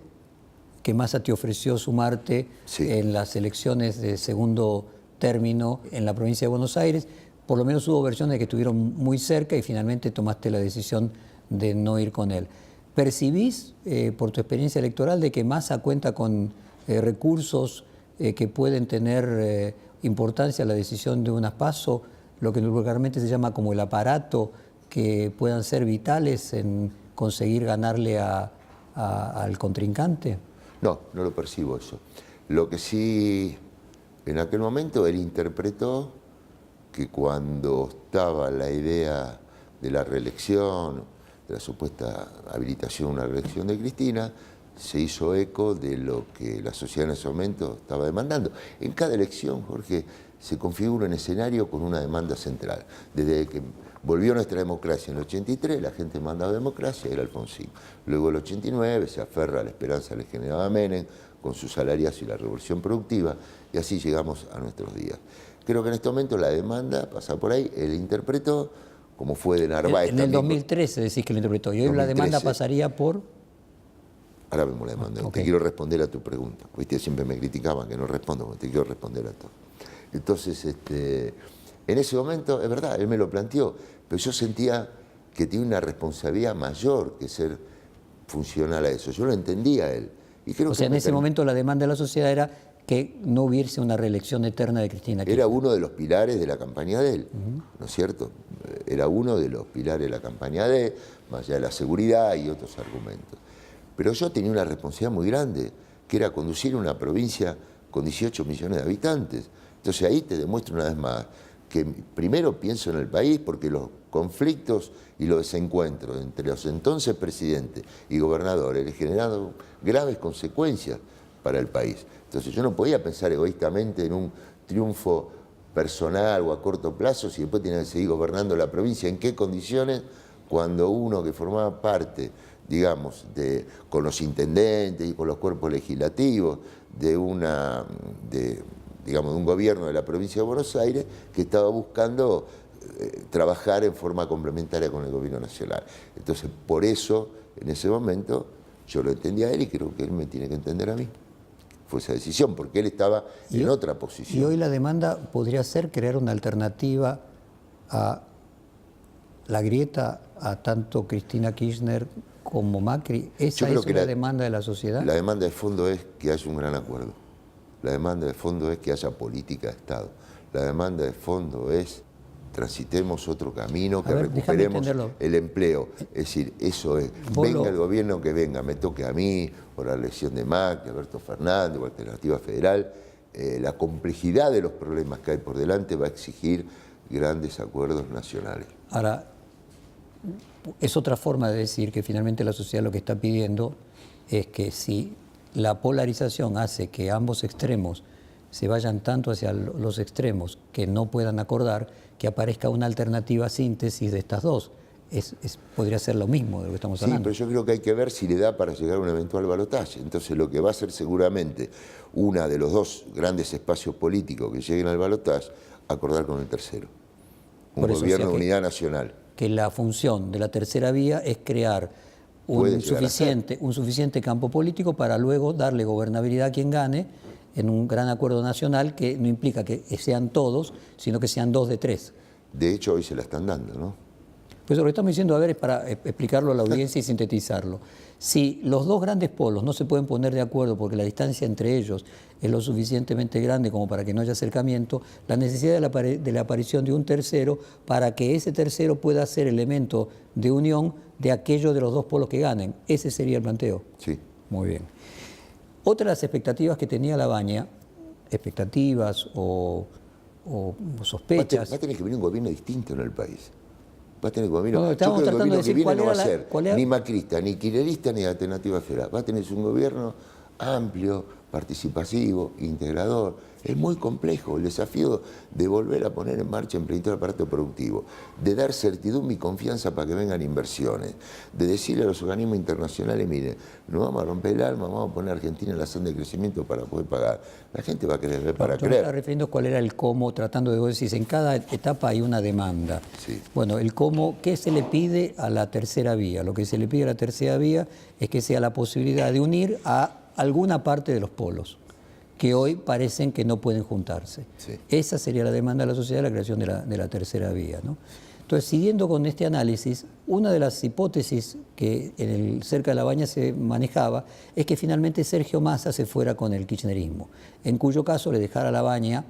que Massa te ofreció sumarte en las elecciones de segundo término en la provincia de Buenos Aires. Por lo menos hubo versiones de que estuvieron muy cerca y finalmente tomaste la decisión de no ir con él. ¿Percibís, por tu experiencia electoral, de que Massa cuenta con recursos que pueden tener importancia en la decisión de unas PASO, lo que vulgarmente se llama como el aparato, que puedan ser vitales en conseguir ganarle al contrincante? No, no lo percibo eso. Lo que sí, en aquel momento él interpretó que cuando estaba la idea de la reelección, de la supuesta habilitación a una reelección de Cristina, se hizo eco de lo que la sociedad en ese momento estaba demandando. En cada elección, Jorge, se configura un escenario con una demanda central. Desde que volvió nuestra democracia en el 83, la gente mandaba democracia, era Alfonsín. Luego el 89 se aferra a la esperanza que le generaba Menem, con sus salarios y la revolución productiva, y así llegamos a nuestros días. Creo que en este momento la demanda pasa por ahí, él interpretó, como fue de Narváez. En el 2013 decís que lo interpretó, y hoy 2013, la demanda pasaría por... Ahora vemos la demanda. Te quiero responder a tu pregunta. Viste, siempre me criticaban que no respondo, porque te quiero responder a todo. Entonces, en ese momento, es verdad, él me lo planteó, pero yo sentía que tenía una responsabilidad mayor que ser funcional a eso. Yo lo entendía a él. Y creo o sea, en ese momento la demanda de la sociedad era que no hubiese una reelección eterna de Cristina Kirchner. Era uno de los pilares de la campaña de él, ¿no es cierto? Era uno de los pilares de la campaña de él, más allá de la seguridad y otros argumentos. Pero yo tenía una responsabilidad muy grande, que era conducir una provincia con 18 millones de habitantes. Entonces ahí te demuestro una vez más que primero pienso en el país, porque los conflictos y los desencuentros entre los entonces presidentes y gobernadores le generaron graves consecuencias para el país. Entonces yo no podía pensar egoístamente en un triunfo personal o a corto plazo si después tenía que seguir gobernando la provincia. ¿En qué condiciones? Cuando uno que formaba parte, digamos, con los intendentes y con los cuerpos legislativos de un gobierno de la provincia de Buenos Aires que estaba buscando trabajar en forma complementaria con el gobierno nacional. Entonces, por eso, en ese momento, yo lo entendía a él y creo que él me tiene que entender a mí. Fue esa decisión, porque él estaba en otra posición. Y hoy la demanda podría ser crear una alternativa a la grieta, a tanto Cristina Kirchner como Macri. ¿Esa es la demanda de la sociedad? La demanda de fondo es que haya un gran acuerdo. La demanda de fondo es que haya política de Estado. La demanda de fondo es transitemos otro camino, que recuperemos el empleo. Es decir, eso es, venga el gobierno que venga, me toque a mí, por la elección de Macri, Alberto Fernández, o Alternativa Federal, la complejidad de los problemas que hay por delante va a exigir grandes acuerdos nacionales. Ahora, es otra forma de decir que finalmente la sociedad lo que está pidiendo es que si la polarización hace que ambos extremos se vayan tanto hacia los extremos que no puedan acordar, que aparezca una alternativa síntesis de estas dos. Podría ser lo mismo de lo que estamos hablando. Sí, pero yo creo que hay que ver si le da para llegar a un eventual balotaje. Entonces lo que va a ser seguramente una de los dos grandes espacios políticos que lleguen al balotaje, acordar con el tercero. Un gobierno de unidad nacional. Que la función de la tercera vía es crear un suficiente campo político para luego darle gobernabilidad a quien gane en un gran acuerdo nacional que no implica que sean todos, sino que sean 2 de 3. De hecho, hoy se la están dando, ¿no? Pues lo que estamos diciendo, a ver, es para explicarlo a la audiencia y sintetizarlo. Si los dos grandes polos no se pueden poner de acuerdo porque la distancia entre ellos es lo suficientemente grande como para que no haya acercamiento, la necesidad de la aparición de un tercero para que ese tercero pueda ser elemento de unión de aquellos de los dos polos que ganen. Ese sería el planteo. Sí. Muy bien. Otra de las expectativas que tenía Labaña, expectativas o sospechas... Va a tener que venir un gobierno distinto en el país. Va a tener que venir... No, yo creo que el gobierno que viene no va a ser ni macrista, ni kirchnerista, ni alternativa federal. Va a tener un gobierno amplio, participativo, integrador. Es muy complejo el desafío de volver a poner en marcha en plenitud el aparato productivo, de dar certidumbre y confianza para que vengan inversiones, de decirle a los organismos internacionales, miren, no vamos a romper el alma, vamos a poner a Argentina en la senda de crecimiento para poder pagar. La gente va a querer ver para creer. Yo me estaba refiriendo cuál era el cómo, tratando de, vos decís, en cada etapa hay una demanda. Sí. Bueno, el cómo, ¿qué se le pide a la tercera vía? Lo que se le pide a la tercera vía es que sea la posibilidad de unir a alguna parte de los polos que hoy parecen que no pueden juntarse. Sí. Esa sería la demanda de la sociedad, la creación de la tercera vía, ¿no? Entonces, siguiendo con este análisis, una de las hipótesis que cerca de Labaña se manejaba es que finalmente Sergio Massa se fuera con el kirchnerismo, en cuyo caso le dejara a Labaña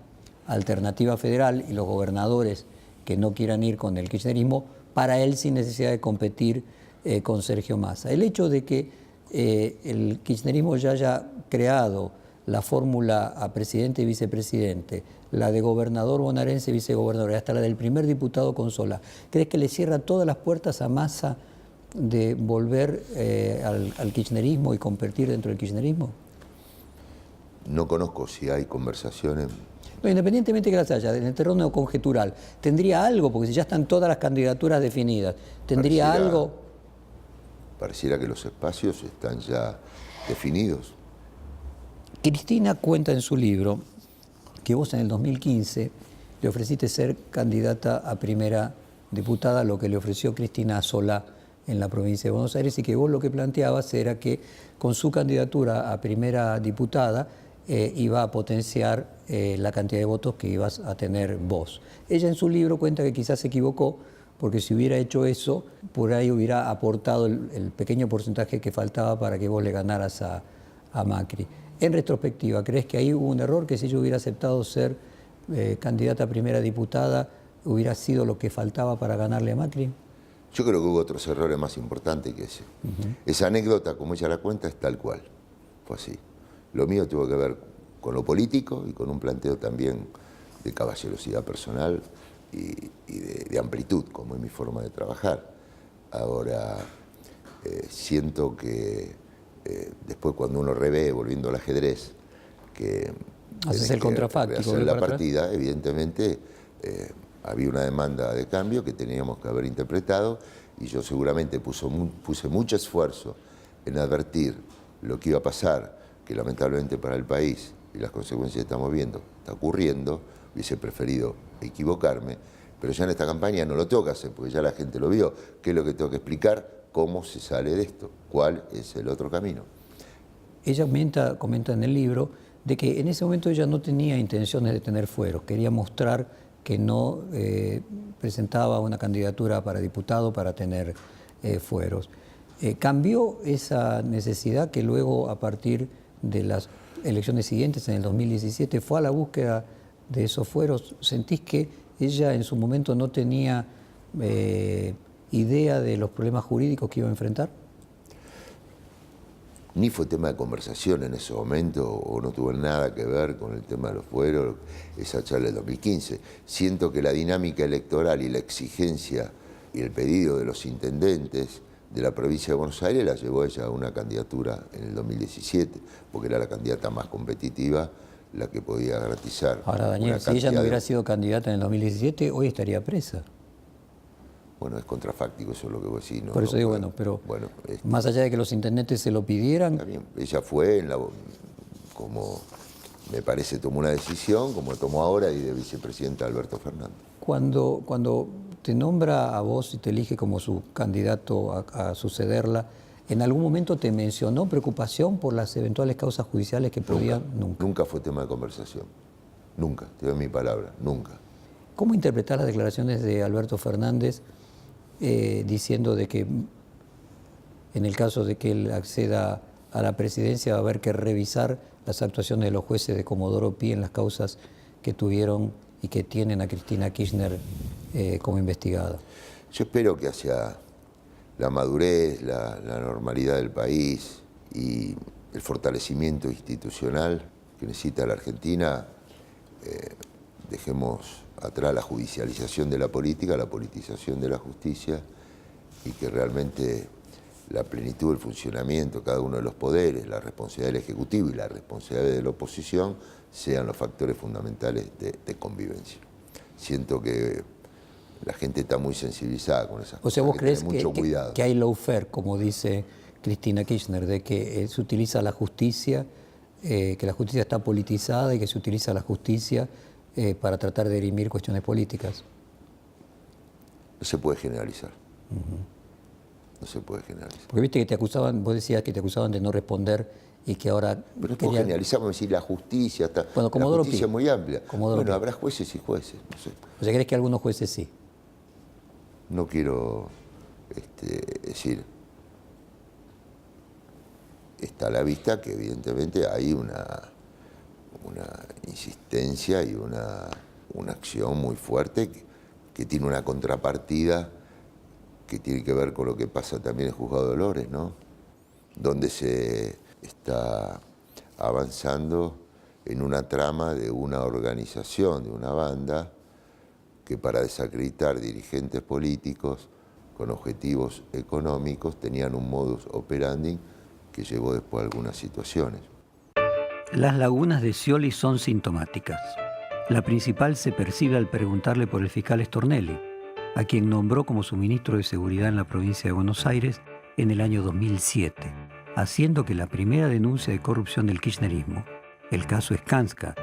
alternativa federal y los gobernadores que no quieran ir con el kirchnerismo, para él sin necesidad de competir con Sergio Massa. El hecho de que el kirchnerismo ya haya creado la fórmula a presidente y vicepresidente, la de gobernador bonaerense y vicegobernador, hasta la del primer diputado con Solá, ¿crees que le cierra todas las puertas a Massa de volver al kirchnerismo y competir dentro del kirchnerismo? No conozco si hay conversaciones. No, independientemente que las haya, en el terreno conjetural, ¿tendría algo? Porque si ya están todas las candidaturas definidas, ¿tendría algo? Pareciera que los espacios están ya definidos. Cristina cuenta en su libro que vos en el 2015 le ofreciste ser candidata a primera diputada, lo que le ofreció Cristina a Solá en la provincia de Buenos Aires, y que vos lo que planteabas era que con su candidatura a primera diputada iba a potenciar la cantidad de votos que ibas a tener vos. Ella en su libro cuenta que quizás se equivocó, porque si hubiera hecho eso, por ahí hubiera aportado el pequeño porcentaje que faltaba para que vos le ganaras a Macri. En retrospectiva, ¿crees que ahí hubo un error, que si yo hubiera aceptado ser candidata a primera diputada, hubiera sido lo que faltaba para ganarle a Macri? Yo creo que hubo otros errores más importantes que ese. Esa anécdota, como ella la cuenta, es tal cual. Fue así. Lo mío tuvo que ver con lo político y con un planteo también de caballerosidad personal y de amplitud, como es mi forma de trabajar. Ahora, siento que después cuando uno revé, volviendo al ajedrez, que haces el contrafáctico, hacer la partida, evidentemente había una demanda de cambio que teníamos que haber interpretado, y yo seguramente puse mucho esfuerzo en advertir lo que iba a pasar, que lamentablemente para el país y las consecuencias que estamos viendo está ocurriendo. Hubiese preferido equivocarme, pero ya en esta campaña no lo tengo que hacer, porque ya la gente lo vio. ¿Qué es lo que tengo que explicar? ¿Cómo se sale de esto? ¿Cuál es el otro camino? Ella comenta en el libro de que en ese momento ella no tenía intenciones de tener fueros, quería mostrar que no presentaba una candidatura para diputado para tener fueros. ¿Cambió esa necesidad que luego, a partir de las elecciones siguientes, en el 2017, fue a la búsqueda de esos fueros? ¿Sentís que ella en su momento no tenía idea de los problemas jurídicos que iba a enfrentar? ni fue tema de conversación en ese momento, o no tuvo nada que ver con el tema de los fueros, esa charla del 2015. Siento que la dinámica electoral y la exigencia y el pedido de los intendentes de la provincia de Buenos Aires la llevó ella a una candidatura en el 2017, porque era la candidata más competitiva, la que podía garantizar. Ahora, Daniel, si ella no hubiera sido candidata en el 2017, hoy estaría presa. Bueno, es contrafáctico, eso es lo que vos decís. No, por eso no digo, puede. bueno, pero bueno, más allá de que los intendentes se lo pidieran... También, ella fue, como me parece, tomó una decisión, como tomó ahora, y de vicepresidenta Alberto Fernández. Cuando te nombra a vos y te elige como su candidato a sucederla, ¿en algún momento te mencionó preocupación por las eventuales causas judiciales que podían...? Nunca fue tema de conversación. Nunca, te doy mi palabra, nunca. ¿Cómo interpretar las declaraciones de Alberto Fernández diciendo de que en el caso de que él acceda a la presidencia va a haber que revisar las actuaciones de los jueces de Comodoro Pi en las causas que tuvieron y que tienen a Cristina Kirchner como investigada? Yo espero que hacia la madurez, la normalidad del país y el fortalecimiento institucional que necesita la Argentina, dejemos atrás la judicialización de la política, la politización de la justicia, y que realmente la plenitud del funcionamiento de cada uno de los poderes, la responsabilidad del Ejecutivo y la responsabilidad de la oposición sean los factores fundamentales de convivencia. Siento que la gente está muy sensibilizada con esas cosas. O sea, ¿vos crees que hay lawfare, como dice Cristina Kirchner, de que se utiliza la justicia, que la justicia está politizada y que se utiliza la justicia para tratar de dirimir cuestiones políticas? No se puede generalizar. No se puede generalizar. Porque viste que te acusaban, vos decías que te acusaban de no responder y que ahora... Pero no puedo generalizar, como decir, la justicia, bueno, la justicia es muy amplia. Bueno, habrá jueces y jueces, no sé. O sea, ¿crees que algunos jueces sí? No quiero decir, está a la vista que evidentemente hay una insistencia y una acción muy fuerte que tiene una contrapartida que tiene que ver con lo que pasa también en el Juzgado de Dolores, ¿no? Donde se está avanzando en una trama de una organización, de una banda, que para desacreditar dirigentes políticos con objetivos económicos tenían un modus operandi que llevó después a algunas situaciones. Las lagunas de Scioli son sintomáticas. La principal se percibe al preguntarle por el fiscal Stornelli, a quien nombró como su ministro de Seguridad en la provincia de Buenos Aires en el año 2007, haciendo que la primera denuncia de corrupción del kirchnerismo, el caso Skanska,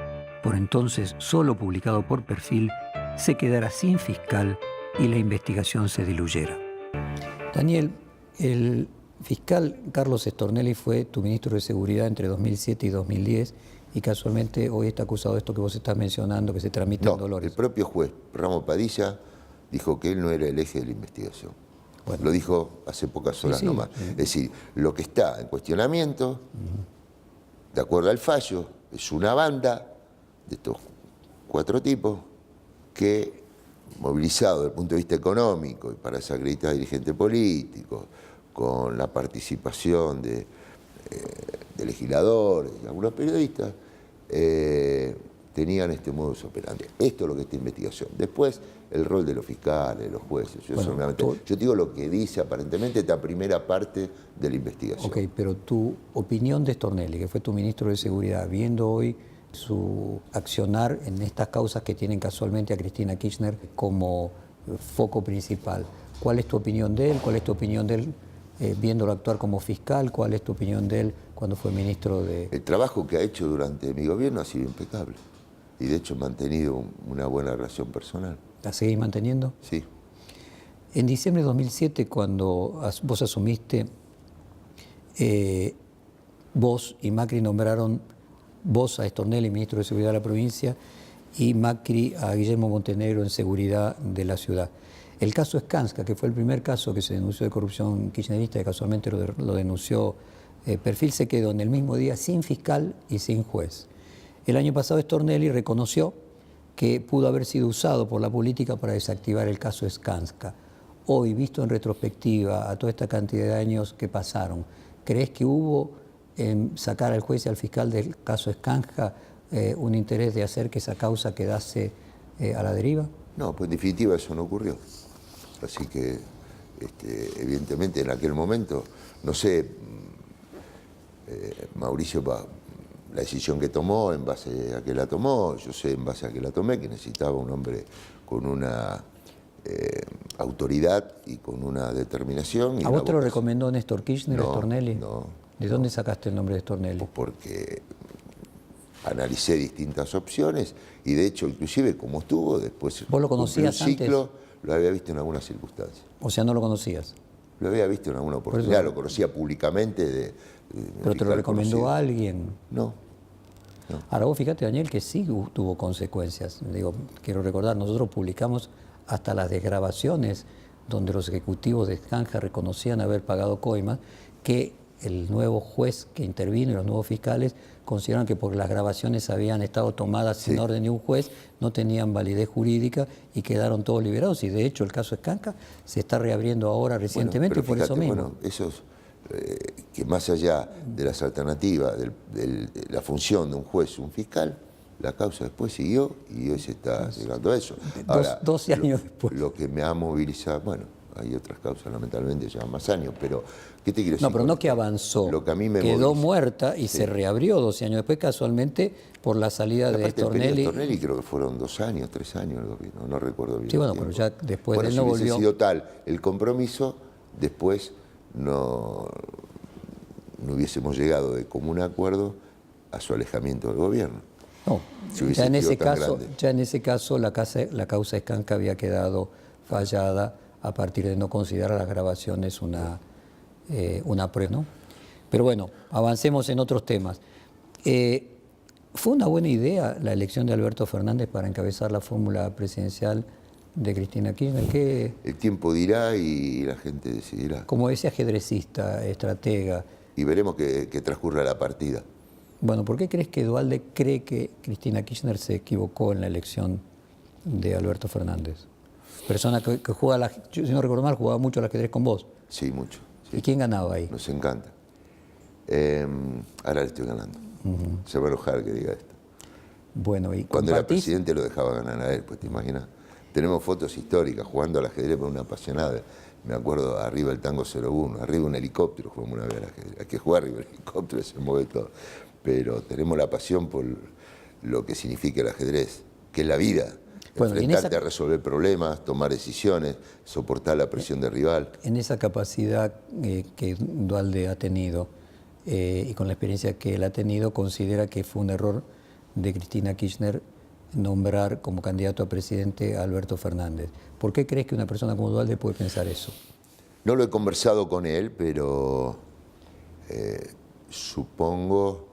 por entonces solo publicado por Perfil, se quedara sin fiscal y la investigación se diluyera. Daniel, el fiscal Carlos Stornelli fue tu ministro de Seguridad entre 2007 y 2010 y casualmente hoy está acusado de esto que vos estás mencionando, que se tramita en Dolores. El propio juez Ramos Padilla dijo que él no era el eje de la investigación. Bueno. Lo dijo hace pocas horas nomás. Es decir, lo que está en cuestionamiento, de acuerdo al fallo, es una banda de estos 4 tipos que, movilizado desde el punto de vista económico y para desacreditar a dirigentes políticos, con la participación de legisladores y algunos periodistas, tenían este modus operandi. Esto es lo que está en investigación. Después, el rol de los fiscales, de los jueces. Yo digo lo que dice aparentemente esta primera parte de la investigación. Ok, pero tu opinión de Stornelli, que fue tu ministro de Seguridad, viendo hoy su accionar en estas causas que tienen casualmente a Cristina Kirchner como foco principal, ¿cuál es tu opinión de él? ¿Cuál es tu opinión de él viéndolo actuar como fiscal? ¿Cuál es tu opinión de él cuando fue ministro de...? El trabajo que ha hecho durante mi gobierno ha sido impecable. Y de hecho he mantenido una buena relación personal. ¿La seguís manteniendo? Sí. En diciembre de 2007, cuando vos asumiste, vos y Macri nombraron vos a Stornelli, ministro de Seguridad de la provincia, y Macri a Guillermo Montenegro en Seguridad de la ciudad. El caso Skanska, que fue el primer caso que se denunció de corrupción kirchnerista, que casualmente lo denunció Perfil, se quedó en el mismo día sin fiscal y sin juez. El año pasado Stornelli reconoció que pudo haber sido usado por la política para desactivar el caso Skanska. Hoy, visto en retrospectiva a toda esta cantidad de años que pasaron, ¿crees que hubo en sacar al juez y al fiscal del caso Escanja un interés de hacer que esa causa quedase a la deriva? No, pues en definitiva eso no ocurrió. Así que, evidentemente, en aquel momento, no sé, Mauricio, la decisión que tomó, en base a que la tomó, yo sé en base a que la tomé, que necesitaba un hombre con una autoridad y con una determinación. Y ¿A vos te lo recomendó Néstor Kirchner, no, Stornelli? No. ¿De dónde sacaste el nombre de Stornelli? Pues porque analicé distintas opciones y de hecho, inclusive como estuvo, después ¿Vos lo conocías un ciclo, antes? Lo había visto en algunas circunstancias. O sea, no lo conocías. Lo había visto en alguna oportunidad, lo conocía públicamente. ¿Pero te lo recomendó conocido. alguien? No. Ahora vos fíjate, Daniel, que sí tuvo consecuencias. Digo, quiero recordar, nosotros publicamos hasta las desgrabaciones donde los ejecutivos de Escanja reconocían haber pagado coimas, que el nuevo juez que intervino y los nuevos fiscales consideraron que porque las grabaciones habían estado tomadas sin orden de un juez, no tenían validez jurídica y quedaron todos liberados. Y de hecho el caso Escanja se está reabriendo ahora recientemente bueno, por fíjate, eso mismo. Bueno, esos, que más allá de las alternativas, de la función de un juez o un fiscal, la causa después siguió y hoy se está llegando a eso. Ahora, 12 años después. Lo que me ha movilizado, bueno, hay otras causas lamentablemente llevan más años, pero ¿qué te quiero decir? No, pero no que avanzó, lo que a mí me quedó moviliza. muerta y se reabrió 12 años después, casualmente por la salida de Stornelli. Stornelli creo que fueron 2 años, 3 años el gobierno, no recuerdo bien. Sí, bueno, pero ya después de él no si hubiese volvió. sido tal el compromiso, después no hubiésemos llegado de común acuerdo a su alejamiento del gobierno. No, Si ya en grande. ese caso la causa Escanca había quedado fallada a partir de no considerar las grabaciones una prueba, ¿no? Pero bueno, avancemos en otros temas. ¿Fue una buena idea la elección de Alberto Fernández para encabezar la fórmula presidencial de Cristina Kirchner? El tiempo dirá y la gente decidirá. Como ese ajedrecista, estratega. Y veremos que transcurra la partida. Bueno, ¿por qué crees que Duhalde cree que Cristina Kirchner se equivocó en la elección de Alberto Fernández? Persona que juega, si no recuerdo mal, jugaba mucho al ajedrez con vos. Sí, mucho. Sí. ¿Y quién ganaba ahí? Nos encanta. Ahora le estoy ganando. Se va a enojar que diga esto. Bueno, y cuando era presidente lo dejaba ganar a él, pues te imaginas. Tenemos fotos históricas jugando al ajedrez por una apasionada. Me acuerdo arriba del Tango 01, arriba un helicóptero jugamos una vez al ajedrez. Hay que jugar arriba del helicóptero, se mueve todo. Pero tenemos la pasión por lo que significa el ajedrez, que es la vida. Bueno, enfrentarte a resolver problemas, tomar decisiones, soportar la presión del rival. En esa capacidad que Duhalde ha tenido y con la experiencia que él ha tenido, considera que fue un error de Cristina Kirchner nombrar como candidato a presidente a Alberto Fernández. ¿Por qué crees que una persona como Duhalde puede pensar eso? No lo he conversado con él, pero supongo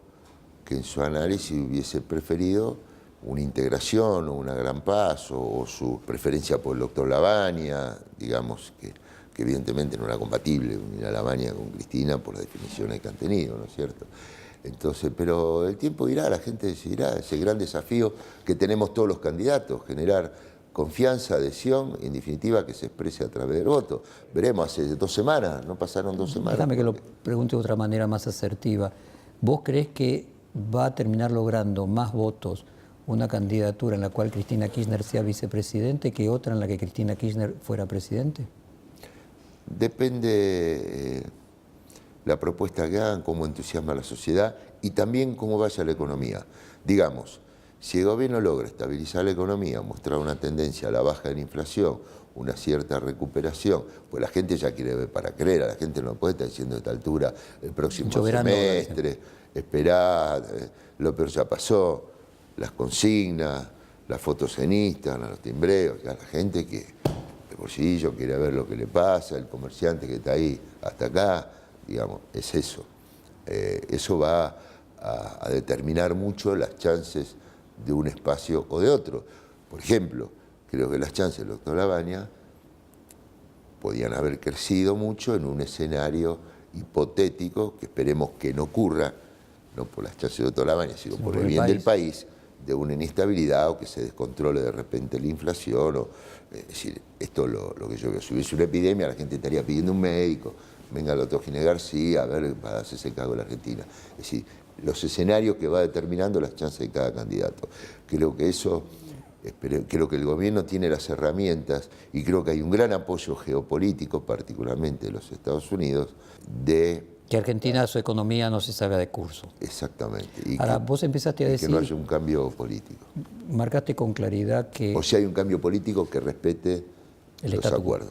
que en su análisis hubiese preferido una integración o una gran paz o su preferencia por el doctor Lavagna, digamos que evidentemente no era compatible unir a Lavagna con Cristina por las definiciones que han tenido, ¿no es cierto? Entonces, pero el tiempo dirá, la gente decidirá, ese gran desafío que tenemos todos los candidatos, generar confianza, adhesión, en definitiva que se exprese a través del voto. Veremos, hace 2 semanas, no pasaron 2 semanas. Déjame que lo pregunte de otra manera más asertiva. ¿Vos crees que va a terminar logrando más votos una candidatura en la cual Cristina Kirchner sea vicepresidente que otra en la que Cristina Kirchner fuera presidente? Depende la propuesta que hagan, cómo entusiasma a la sociedad y también cómo vaya la economía. Digamos, si el gobierno logra estabilizar la economía, mostrar una tendencia a la baja de la inflación, una cierta recuperación, pues la gente ya quiere ver para creer, a la gente no puede estar diciendo a esta altura el próximo semestre, esperar, lo peor ya pasó, las consignas, las fotos en Instagram, los timbreos, ya la gente que de bolsillo quiere ver lo que le pasa, el comerciante que está ahí hasta acá, digamos, es eso. Eso va a determinar mucho las chances de un espacio o de otro. Por ejemplo, creo que las chances del doctor Lavagna podían haber crecido mucho en un escenario hipotético, que esperemos que no ocurra, no por las chances del doctor Lavagna, sino por el bien del país, de una inestabilidad o que se descontrole de repente la inflación. Es decir, esto es lo que yo veo. Si hubiese una epidemia, la gente estaría pidiendo un médico. venga el otro Ginegar, sí, a ver, para hacerse cargo de la Argentina. Es decir, los escenarios que va determinando las chances de cada candidato. Creo que eso, creo que el gobierno tiene las herramientas y creo que hay un gran apoyo geopolítico, particularmente de los Estados Unidos, de... Que Argentina, su economía no se salga de curso. Exactamente. Y ahora, que, vos empezaste a decir... que no haya un cambio político. Marcaste con claridad que... O si hay un cambio político que respete los acuerdos.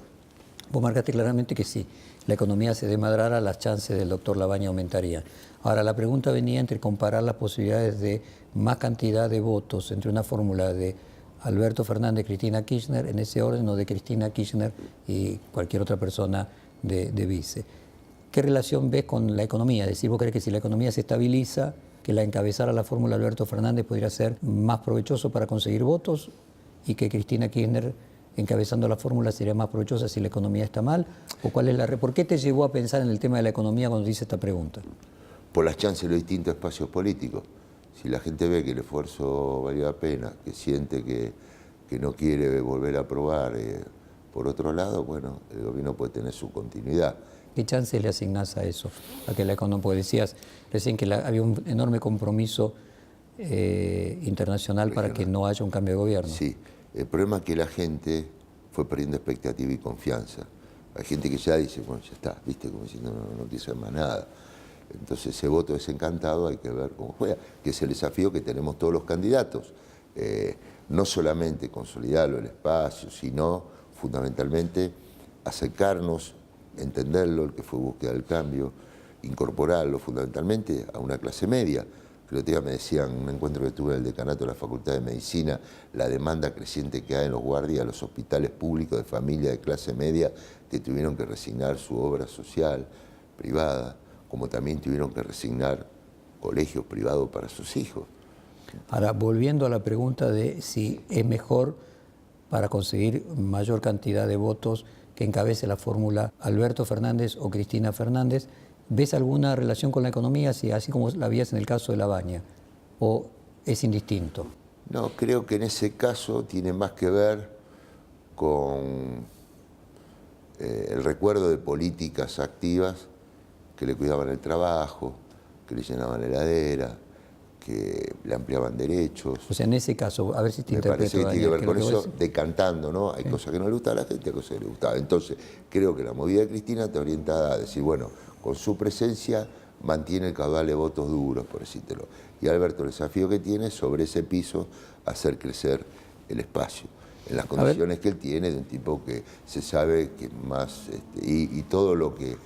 Vos marcaste claramente que sí, la economía se desmadrara, las chances del doctor Labaña aumentarían. Ahora, la pregunta venía entre comparar las posibilidades de más cantidad de votos entre una fórmula de Alberto Fernández, Cristina Kirchner, en ese orden, o de Cristina Kirchner y cualquier otra persona de vice. ¿Qué relación ves con la economía? Es decir, ¿vos crees que si la economía se estabiliza, que la encabezara la fórmula Alberto Fernández podría ser más provechoso para conseguir votos y que Cristina Kirchner encabezando la fórmula sería más provechosa si la economía está mal? ¿O cuál es ¿Por qué te llevó a pensar en el tema de la economía cuando hice esta pregunta? Por las chances de los distintos espacios políticos. Si la gente ve que el esfuerzo valió la pena, que siente que no quiere volver a aprobar, por otro lado, bueno, el gobierno puede tener su continuidad. ¿Qué chances le asignás a eso? A que la economía, porque decías recién que había un enorme compromiso internacional para que no haya un cambio de gobierno. Sí, el problema es que la gente fue perdiendo expectativa y confianza. Hay gente que ya dice, bueno, ya está, viste, como diciendo, no quiere hacer más nada. Entonces ese voto desencantado hay que ver cómo juega, que es el desafío que tenemos todos los candidatos. No solamente consolidarlo el espacio, sino fundamentalmente acercarnos, entenderlo, el que fue búsqueda del cambio, incorporarlo fundamentalmente a una clase media. Que el otro día me decían, en un encuentro que tuve en el decanato de la Facultad de Medicina, la demanda creciente que hay en los guardias, los hospitales públicos de familia de clase media que tuvieron que resignar su obra social, privada, como también tuvieron que resignar colegios privados para sus hijos. Ahora, volviendo a la pregunta de si es mejor para conseguir mayor cantidad de votos que encabece la fórmula Alberto Fernández o Cristina Fernández, ¿ves alguna relación con la economía, así como la vías en el caso de Labaña? ¿O es indistinto? No, creo que en ese caso tiene más que ver con el recuerdo de políticas activas que le cuidaban el trabajo, que le llenaban la heladera, que le ampliaban derechos. O sea, en ese caso, a ver si te interpreto. Me parece que tiene que ver con eso, vos... decantando, ¿no? Hay cosas que no le gustan a la gente, hay cosas que le gustaba. Entonces, creo que la movida de Cristina está orientada a decir, bueno, con su presencia mantiene el caudal de votos duros, por decírtelo. Y Alberto, el desafío que tiene es sobre ese piso hacer crecer el espacio, en las condiciones que él tiene, de un tipo que se sabe que más, y todo lo que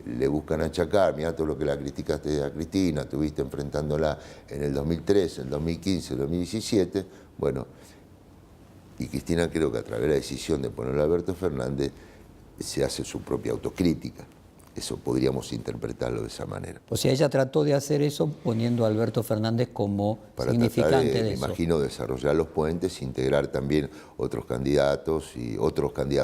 le buscan achacar, mirá todo lo que la criticaste a Cristina, estuviste enfrentándola en el 2013, en el 2015, en el 2017, bueno, y Cristina creo que a través de la decisión de ponerle a Alberto Fernández se hace su propia autocrítica. Eso podríamos interpretarlo de esa manera. O sea, ella trató de hacer eso poniendo a Alberto Fernández como significante de eso. Me imagino desarrollar los puentes, integrar también otros candidatos,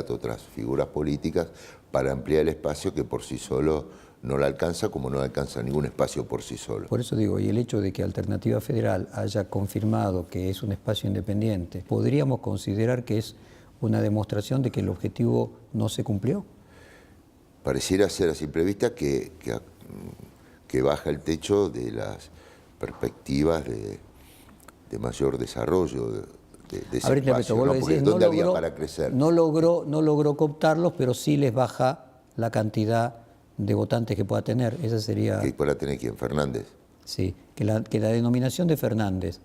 otras figuras políticas, para ampliar el espacio que por sí solo no la alcanza, como no alcanza ningún espacio por sí solo. Por eso digo, y el hecho de que Alternativa Federal haya confirmado que es un espacio independiente, ¿podríamos considerar que es una demostración de que el objetivo no se cumplió? Pareciera ser a simple vista que baja el techo de las perspectivas de mayor desarrollo de ese espacio, ¿no? Porque ¿dónde había para crecer? No logró cooptarlos, pero sí les baja la cantidad de votantes que pueda tener. Esa sería... ¿Que pueda tener quién? ¿Fernández? Sí, que la denominación de Fernández,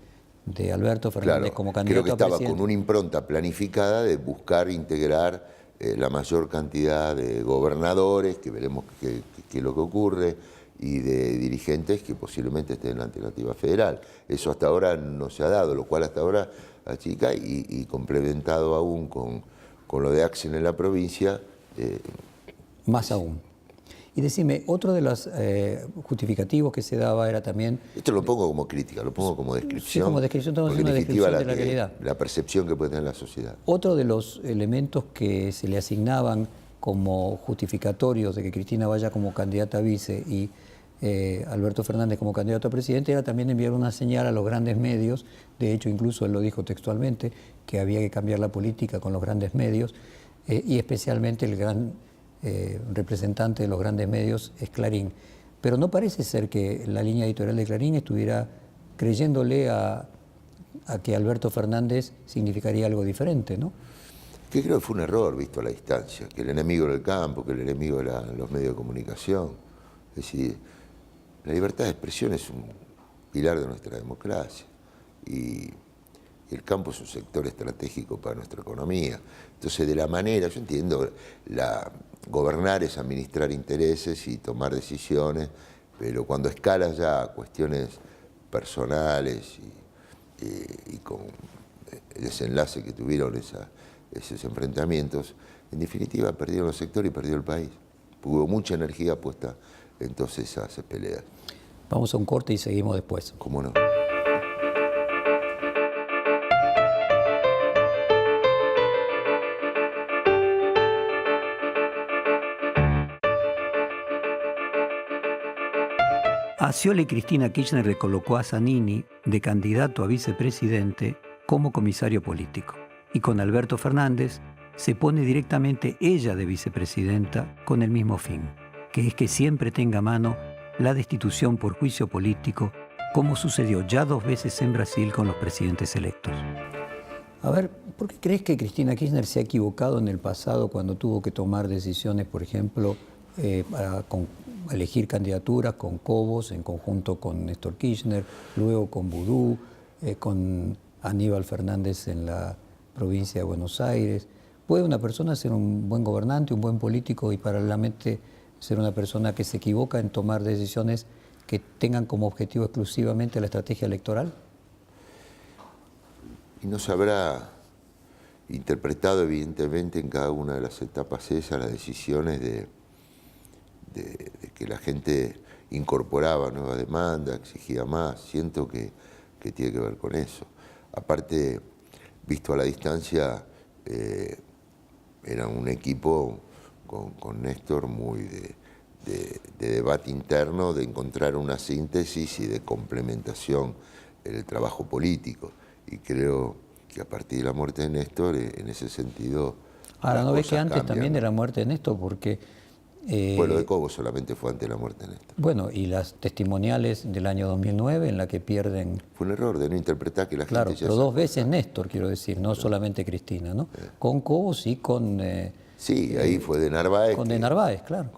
de Alberto Fernández como candidato a presidente... Creo que estaba con una impronta planificada de buscar integrar la mayor cantidad de gobernadores, que veremos qué es lo que ocurre, y de dirigentes que posiblemente estén en la Alternativa Federal. Eso hasta ahora no se ha dado, lo cual hasta ahora achica, y complementado aún con lo de Axel en la provincia. Más aún. Y decime, otro de los justificativos que se daba era también... Esto lo pongo como crítica, lo pongo como descripción. Sí, como descripción, estamos haciendo una descripción de la realidad. La percepción que puede tener la sociedad. Otro de los elementos que se le asignaban como justificatorios de que Cristina vaya como candidata a vice y Alberto Fernández como candidato a presidente era también enviar una señal a los grandes medios. De hecho, incluso él lo dijo textualmente, que había que cambiar la política con los grandes medios y especialmente el gran representante de los grandes medios es Clarín. Pero no parece ser que la línea editorial de Clarín estuviera creyéndole a que Alberto Fernández significaría algo diferente, ¿no? Que creo que fue un error visto a la distancia, que el enemigo era el campo, que el enemigo eran los medios de comunicación. Es decir, la libertad de expresión es un pilar de nuestra democracia y el campo es un sector estratégico para nuestra economía. Entonces, de la manera, yo entiendo, gobernar es administrar intereses y tomar decisiones, pero cuando escalas ya a cuestiones personales y con el desenlace que tuvieron esos enfrentamientos, en definitiva perdieron el sector y perdió el país. Hubo mucha energía puesta en todas esas peleas. Vamos a un corte y seguimos después. ¿Cómo no? A Scioli Cristina Kirchner le colocó a Zanini de candidato a vicepresidente como comisario político. Y con Alberto Fernández se pone directamente ella de vicepresidenta con el mismo fin, que es que siempre tenga a mano la destitución por juicio político, como sucedió ya 2 veces en Brasil con los presidentes electos. A ver, ¿por qué crees que Cristina Kirchner se ha equivocado en el pasado cuando tuvo que tomar decisiones, por ejemplo, para elegir candidaturas con Cobos en conjunto con Néstor Kirchner, luego con Vudú, con Aníbal Fernández en la provincia de Buenos Aires? ¿Puede una persona ser un buen gobernante, un buen político y paralelamente ser una persona que se equivoca en tomar decisiones que tengan como objetivo exclusivamente la estrategia electoral? Y no se habrá interpretado evidentemente en cada una de las etapas esas las decisiones de que la gente incorporaba nueva demanda, exigía más. Siento que tiene que ver con eso. Aparte, visto a la distancia, era un equipo con Néstor muy de debate interno, de encontrar una síntesis y de complementación en el trabajo político. Y creo que a partir de la muerte de Néstor, en ese sentido... Ahora, ¿no ves que antes cambian, también ¿no? de la muerte de Néstor? Porque... Bueno, lo de Cobos solamente fue antes de la muerte de Néstor. Bueno, y las testimoniales del año 2009 en la que pierden... Fue un error de no interpretar que la Claro, gente ya... pero 2 veces Néstor, quiero decir, no solamente Cristina, ¿no? Con Cobos y con... Sí, ahí fue de Narváez. Con de Narváez, claro.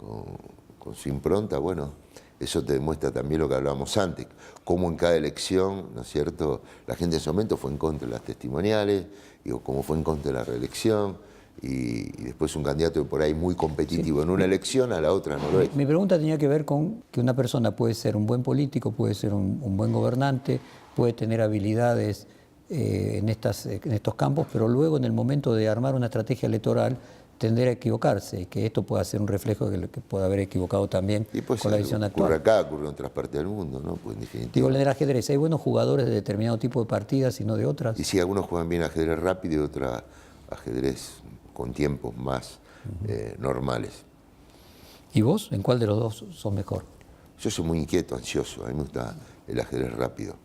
Con su impronta, bueno, eso te demuestra también lo que hablábamos antes, cómo en cada elección, ¿no es cierto?, la gente en ese momento fue en contra de las testimoniales, digo, cómo fue en contra de la reelección, y después un candidato por ahí muy competitivo en una elección, a la otra no lo es. Mi pregunta tenía que ver con que una persona puede ser un buen político, puede ser un buen gobernante, puede tener habilidades en estos campos, pero luego en el momento de armar una estrategia electoral tender a equivocarse y que esto pueda ser un reflejo de lo que puede haber equivocado también con la visión actual. Ocurre acá, ocurre en otras partes del mundo, ¿no? Pues en definitiva. Digo, en el ajedrez, ¿hay buenos jugadores de determinado tipo de partidas y no de otras? Y sí, algunos juegan bien ajedrez rápido y otros ajedrez con tiempos más normales. ¿Y vos? ¿En cuál de los dos sos mejor? Yo soy muy inquieto, ansioso, a mí me gusta el ajedrez rápido.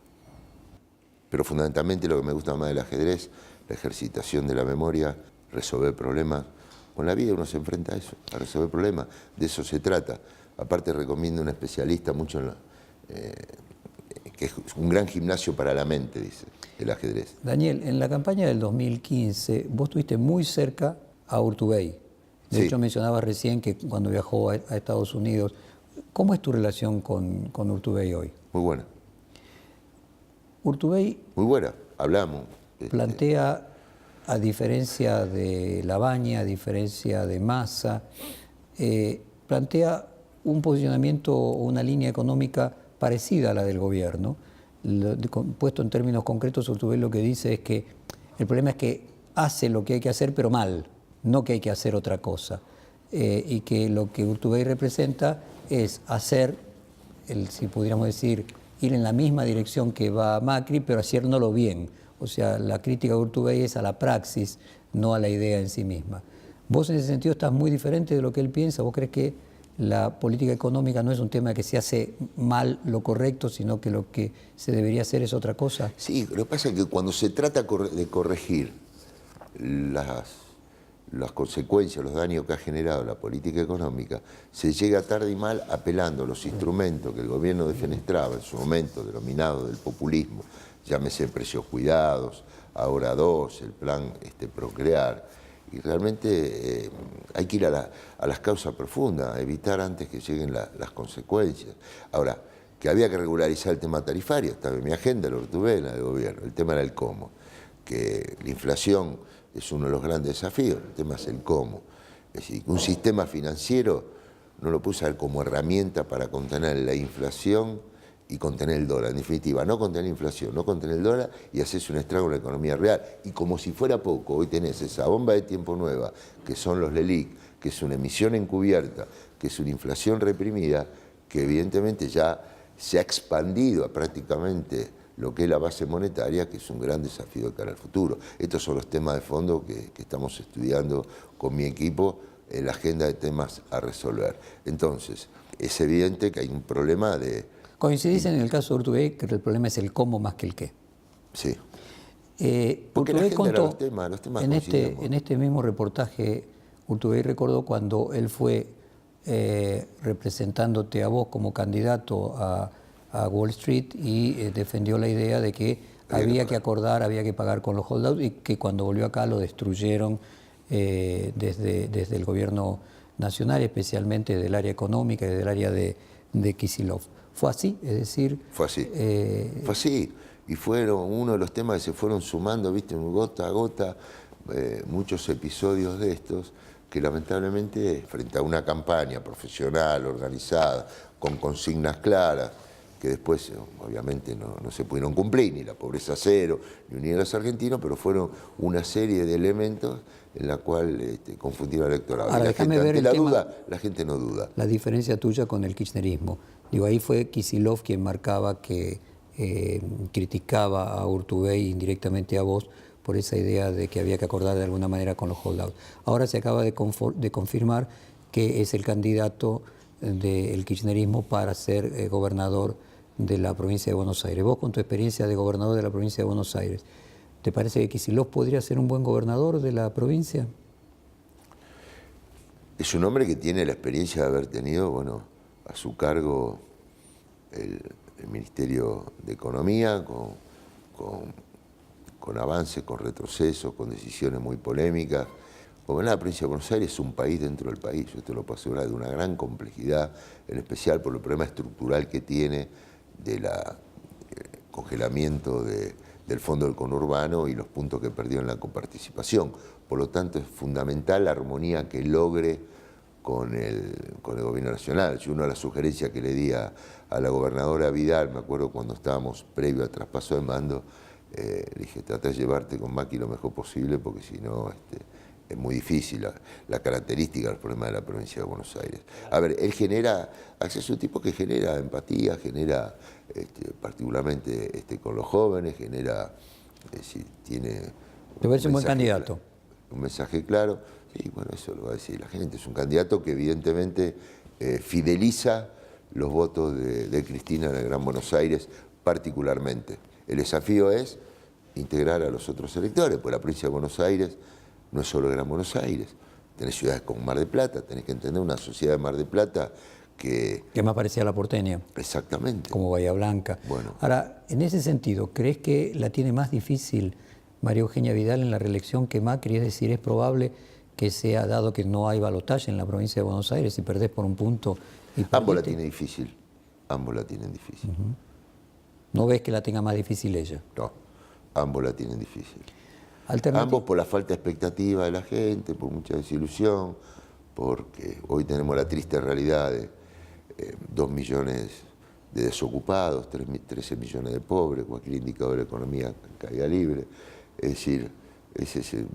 Pero fundamentalmente lo que me gusta más del ajedrez, la ejercitación de la memoria, resolver problemas. Con la vida uno se enfrenta a eso, a resolver problemas, de eso se trata. Aparte recomiendo a un especialista mucho que es un gran gimnasio para la mente, dice, el ajedrez. Daniel, en la campaña del 2015 vos estuviste muy cerca a Urtubey. De hecho, mencionabas recién que cuando viajó a Estados Unidos. ¿Cómo es tu relación con Urtubey hoy? Muy buena. Urtubey... Muy buena, hablamos. Plantea, a diferencia de Labaña, a diferencia de Massa, plantea un posicionamiento o una línea económica parecida a la del gobierno. Puesto en términos concretos, Urtubey lo que dice es que el problema es que hace lo que hay que hacer, pero mal, no que hay que hacer otra cosa. Y que lo que Urtubey representa es hacer, si pudiéramos decir, ir en la misma dirección que va Macri, pero haciéndolo bien. O sea, la crítica de Urtubey es a la praxis, no a la idea en sí misma. Vos en ese sentido estás muy diferente de lo que él piensa. ¿Vos crees que la política económica no es un tema que se hace mal lo correcto, sino que lo que se debería hacer es otra cosa? Sí, lo que pasa es que cuando se trata de corregir las consecuencias, los daños que ha generado la política económica, se llega tarde y mal apelando a los instrumentos que el gobierno defenestraba en su momento, denominado del populismo, llámese precios cuidados, ahora 2, el plan Procrear. Y realmente hay que ir a las causas profundas, a evitar antes que lleguen las consecuencias. Ahora, que había que regularizar el tema tarifario, estaba en mi agenda, lo retuve en el gobierno, el tema era el cómo, que la inflación es uno de los grandes desafíos, el tema es el cómo. Es decir, un sistema financiero no lo puede usar como herramienta para contener la inflación y contener el dólar. En definitiva, no contener la inflación, no contener el dólar y hacerse un estrago en la economía real. Y como si fuera poco, hoy tenés esa bomba de tiempo nueva, que son los LELIC, que es una emisión encubierta, que es una inflación reprimida, que evidentemente ya se ha expandido a prácticamente lo que es la base monetaria, que es un gran desafío de cara al futuro. Estos son los temas de fondo que estamos estudiando con mi equipo en la agenda de temas a resolver. Entonces, es evidente que hay un problema de... ¿Coincidís en el caso de Urtubey que el problema es el cómo más que el qué? Sí. Porque Urtubey contó, los temas en este mismo reportaje, Urtubey recordó cuando él fue representándote a vos como candidato a Wall Street y defendió la idea de que había que acordar, había que pagar con los holdouts y que cuando volvió acá lo destruyeron desde el gobierno nacional, especialmente del área económica y del área de Kicillof. ¿Fue así? Es decir... Fue así. Fue así. Y fueron uno de los temas que se fueron sumando, viste, gota a gota, muchos episodios de estos que lamentablemente frente a una campaña profesional, organizada, con consignas claras, que después obviamente no se pudieron cumplir, ni la pobreza cero, ni unir a los argentinos, pero fueron una serie de elementos en la cual confundieron al electorado. Ahora, déjame ver ante la duda, la gente no duda. La diferencia tuya con el kirchnerismo. Digo, ahí fue Kicillof quien marcaba que criticaba a Urtubey indirectamente a vos por esa idea de que había que acordar de alguna manera con los holdouts. Ahora se acaba de confirmar que es el candidato del kirchnerismo para ser gobernador de la provincia de Buenos Aires. Vos, con tu experiencia de gobernador de la provincia de Buenos Aires, ¿te parece que Kicillof podría ser un buen gobernador de la provincia? Es un hombre que tiene la experiencia de haber tenido, bueno, a su cargo el Ministerio de Economía, con avances, con retrocesos, con decisiones muy polémicas. Gobernar la provincia de Buenos Aires es un país dentro del país, yo te lo puedo asegurar, de una gran complejidad, en especial por el problema estructural que tiene del congelamiento del fondo del conurbano y los puntos que perdió en la coparticipación. Por lo tanto, es fundamental la armonía que logre con el gobierno nacional. Yo una de las sugerencias que le di a la gobernadora Vidal, me acuerdo cuando estábamos previo al traspaso de mando, le dije, trata de llevarte con Macri lo mejor posible porque si no es muy difícil la característica del problema de la provincia de Buenos Aires. A ver, él genera, es un tipo que genera empatía, genera particularmente con los jóvenes, genera, es decir, tiene... ¿Te parece un buen candidato? Un mensaje claro, sí, bueno, eso lo va a decir la gente. Es un candidato que evidentemente fideliza los votos de Cristina en el Gran Buenos Aires particularmente. El desafío es integrar a los otros electores, porque la provincia de Buenos Aires no es solo el Gran Buenos Aires. Tenés ciudades como Mar del Plata, tenés que entender una sociedad de Mar del Plata que más parecía a la porteña. Exactamente. Como Bahía Blanca. Bueno. Ahora, en ese sentido, ¿crees que la tiene más difícil María Eugenia Vidal en la reelección que Macri? Es decir, es probable que sea, dado que no hay balotaje en la provincia de Buenos Aires, si perdés por un punto... Ambos la tienen difícil. Ambos la tienen difícil. ¿No ves que la tenga más difícil ella? No, ambos la tienen difícil. Ambos por la falta de expectativa de la gente, por mucha desilusión, porque hoy tenemos la triste realidad de 2 millones de desocupados, 13 millones de pobres, cualquier indicador de economía en caída libre. Es decir,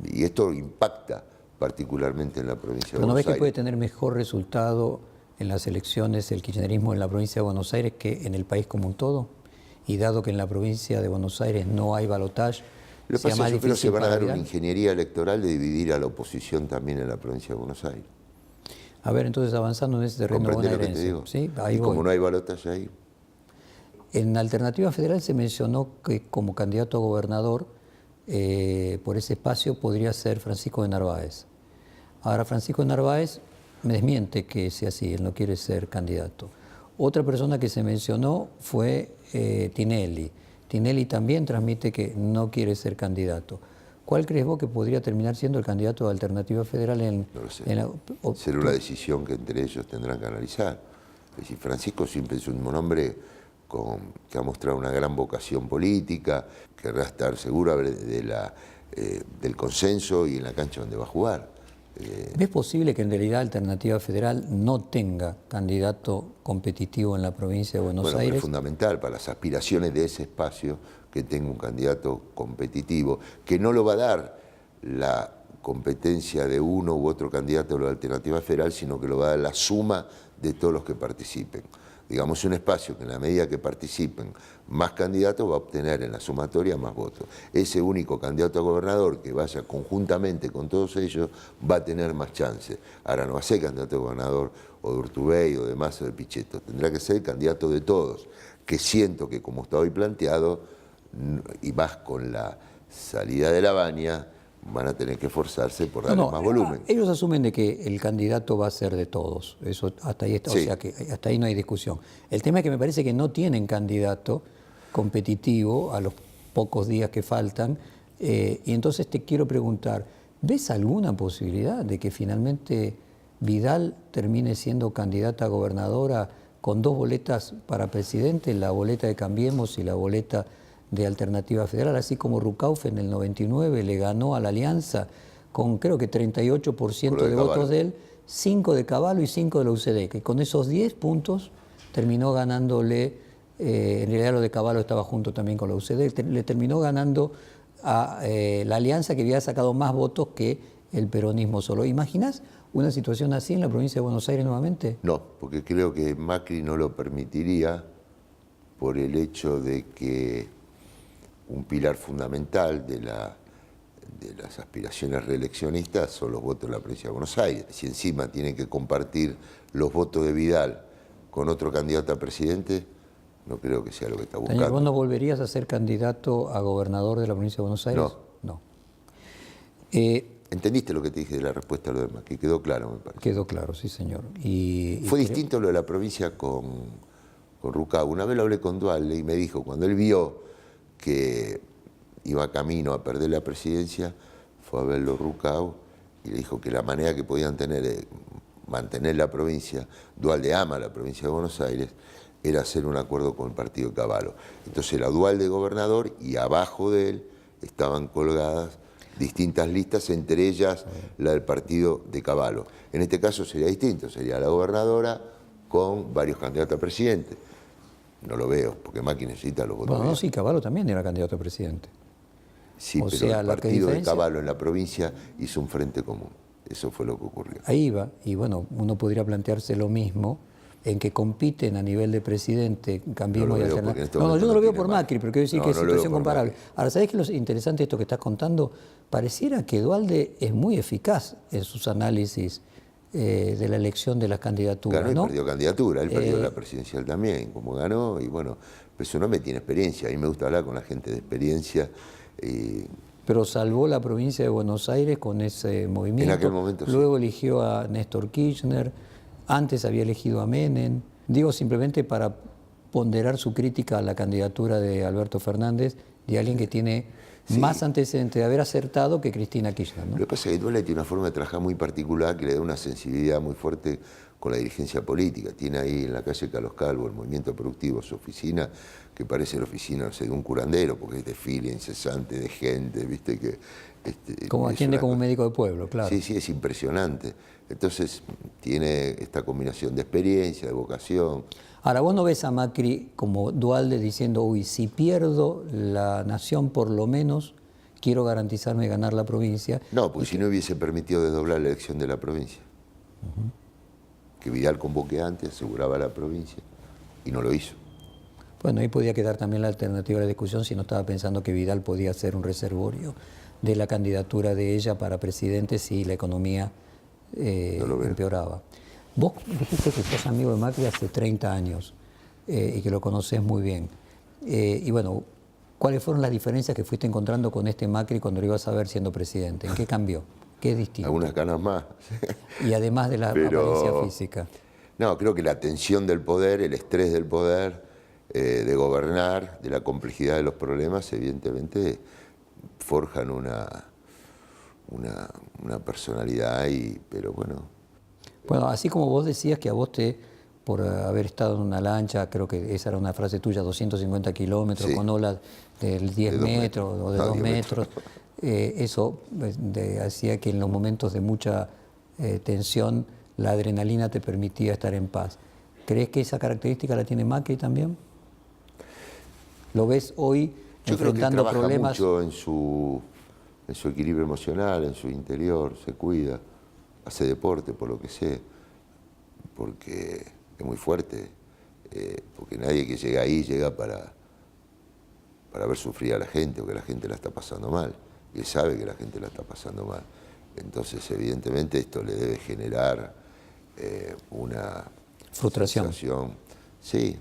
y esto impacta particularmente en la provincia de Buenos Aires. ¿No ves que puede tener mejor resultado en las elecciones el kirchnerismo en la provincia de Buenos Aires que en el país como un todo? Y dado que en la provincia de Buenos Aires no hay balotaje, lo que pasa es que yo creo que se van a dar una ingeniería electoral de dividir a la oposición también en la provincia de Buenos Aires. A ver, entonces avanzando en ese terreno bonaerense. ¿Sí? Y como no hay balotaje ahí. En Alternativa Federal se mencionó que como candidato a gobernador por ese espacio podría ser Francisco de Narváez. Ahora Francisco Narváez me desmiente que sea así, él no quiere ser candidato. Otra persona que se mencionó fue Tinelli. Tinelli también transmite que no quiere ser candidato. ¿Cuál crees vos que podría terminar siendo el candidato de Alternativa Federal en, No lo sé. en la... Será una decisión que entre ellos tendrán que analizar. Es decir, Francisco siempre es un hombre que ha mostrado una gran vocación política, querrá estar seguro del consenso y en la cancha donde va a jugar. ¿Ves posible que en realidad Alternativa Federal no tenga candidato competitivo en la provincia de Buenos Aires? Es fundamental para las aspiraciones de ese espacio que tenga un candidato competitivo, que no lo va a dar la competencia de uno u otro candidato de la Alternativa Federal, sino que lo va a dar la suma de todos los que participen. Digamos, un espacio que en la medida que participen más candidatos va a obtener en la sumatoria más votos. Ese único candidato a gobernador que vaya conjuntamente con todos ellos va a tener más chances. Ahora no va a ser candidato a gobernador o de Urtubey o de Massa o de Pichetto, tendrá que ser candidato de todos, que siento que como está hoy planteado, y más con la salida de la Baña, van a tener que esforzarse por darle más volumen. Ellos asumen de que el candidato va a ser de todos, eso hasta ahí está, sí. O sea que hasta ahí no hay discusión. El tema es que me parece que no tienen candidato competitivo a los pocos días que faltan, y entonces te quiero preguntar, ¿ves alguna posibilidad de que finalmente Vidal termine siendo candidata a gobernadora con dos boletas para presidente, la boleta de Cambiemos y la boleta de Alternativa Federal, así como Rucauf en el 99 le ganó a la Alianza con creo que 38% de votos de él, 5 de Cavallo y 5 de la UCD, que con esos 10 puntos terminó ganándole, en realidad lo de Cavallo estaba junto también con la UCD, le terminó ganando a la Alianza, que había sacado más votos que el peronismo solo. ¿Imaginás una situación así en la provincia de Buenos Aires nuevamente? No, porque creo que Macri no lo permitiría por el hecho de que un pilar fundamental de las aspiraciones reeleccionistas son los votos de la provincia de Buenos Aires. Si encima tiene que compartir los votos de Vidal con otro candidato a presidente, no creo que sea lo que está buscando. Daniel, ¿vos no volverías a ser candidato a gobernador de la provincia de Buenos Aires? No. No. ¿Entendiste lo que te dije de la respuesta a lo demás? Que quedó claro, me parece. Quedó claro, sí, señor. Fue distinto lo de la provincia con Rucav. Una vez lo hablé con Dualde y me dijo, cuando él vio que iba camino a perder la presidencia, fue a verlo Rucav y le dijo que la manera que podían tener de mantener la provincia, Dualde ama la provincia de Buenos Aires, era hacer un acuerdo con el partido de Cavallo. Entonces era Dualde gobernador y abajo de él estaban colgadas distintas listas, entre ellas la del partido de Cavallo. En este caso sería distinto, sería la gobernadora con varios candidatos a presidente. No lo veo, porque Macri necesita los votos. Bueno, no, sí, Cavallo también era candidato a presidente. Sí, pero sea, el partido de Cavallo en la provincia hizo un frente común. Eso fue lo que ocurrió. Ahí va, y bueno, uno podría plantearse lo mismo, en que compiten a nivel de presidente, Cambiemos y Alternativa. No, yo no lo veo por Macri, pero quiero decir que es situación comparable. Ahora, ¿sabés qué es lo interesante de esto que estás contando? Pareciera que Dualde es muy eficaz en sus análisis de la elección de las candidaturas. Ganó y ¿no? Perdió candidatura, él perdió la presidencial también, como ganó, y bueno, pues su nombre tiene experiencia, a mí me gusta hablar con la gente de experiencia. Pero salvó la provincia de Buenos Aires con ese movimiento. En aquel momento luego sí. Eligió a Néstor Kirchner, antes había elegido a Menem. Digo simplemente para ponderar su crítica a la candidatura de Alberto Fernández, de alguien que tiene más antecedentes de haber acertado que Cristina Kirchner, ¿no? Lo que pasa es que Dualde tiene una forma de trabajar muy particular que le da una sensibilidad muy fuerte con la dirigencia política. Tiene ahí en la calle Carlos Calvo, el Movimiento Productivo, su oficina, que parece la oficina, no sé, de un curandero, porque es desfile incesante de gente, ¿viste? Que, como atiende como un médico de pueblo, claro. Sí, sí, es impresionante. Entonces tiene esta combinación de experiencia, de vocación. Ahora, vos no ves a Macri como Dualde diciendo, uy, si pierdo la nación por lo menos, quiero garantizarme ganar la provincia. No, porque si no hubiese permitido desdoblar la elección de la provincia. Que Vidal convoque antes, aseguraba la provincia, y no lo hizo. Bueno, ahí podía quedar también la alternativa de la discusión si no estaba pensando que Vidal podía ser un reservorio de la candidatura de ella para presidente si la economía empeoraba. Vos dijiste que sos amigo de Macri hace 30 años y que lo conocés muy bien. Y bueno, ¿cuáles fueron las diferencias que fuiste encontrando con este Macri cuando lo ibas a ver siendo presidente? ¿En qué cambió? ¿Qué es distinto? Algunas ganas más. Y además de la apariencia física. No, creo que la tensión del poder, el estrés del poder, de gobernar, de la complejidad de los problemas, evidentemente forjan una personalidad, pero bueno. Bueno, así como vos decías que a vos por haber estado en una lancha, creo que esa era una frase tuya, 250 kilómetros, con olas de 10 metros o de 2 metros, eso hacía que en los momentos de mucha tensión la adrenalina te permitía estar en paz. ¿Crees que esa característica la tiene Macri también? ¿Lo ves hoy enfrentando problemas? Yo creo que trabaja mucho en su equilibrio emocional, en su interior, se cuida, hace deporte, por lo que sé, porque es muy fuerte, porque nadie que llega ahí llega para ver sufrir a la gente o que la gente la está pasando mal, y él sabe que la gente la está pasando mal. Entonces, evidentemente, esto le debe generar una frustración. Sí,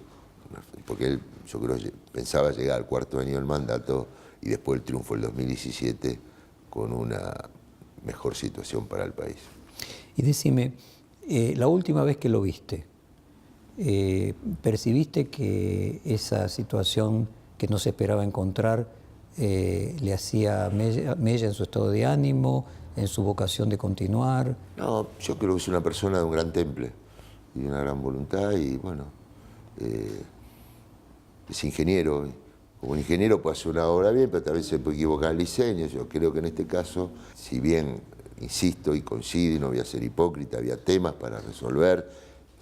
porque él, yo creo, pensaba llegar al 4º año del mandato y después el triunfo del 2017 con una mejor situación para el país. Y decime, la última vez que lo viste, ¿percibiste que esa situación que no se esperaba encontrar le hacía mella en su estado de ánimo, en su vocación de continuar? No, yo creo que es una persona de un gran temple y de una gran voluntad y bueno, es ingeniero. Como ingeniero puede hacer una obra bien, pero tal vez se puede equivocar en el diseño. Yo creo que en este caso, si bien, insisto y coincido y no voy a ser hipócrita, había temas para resolver,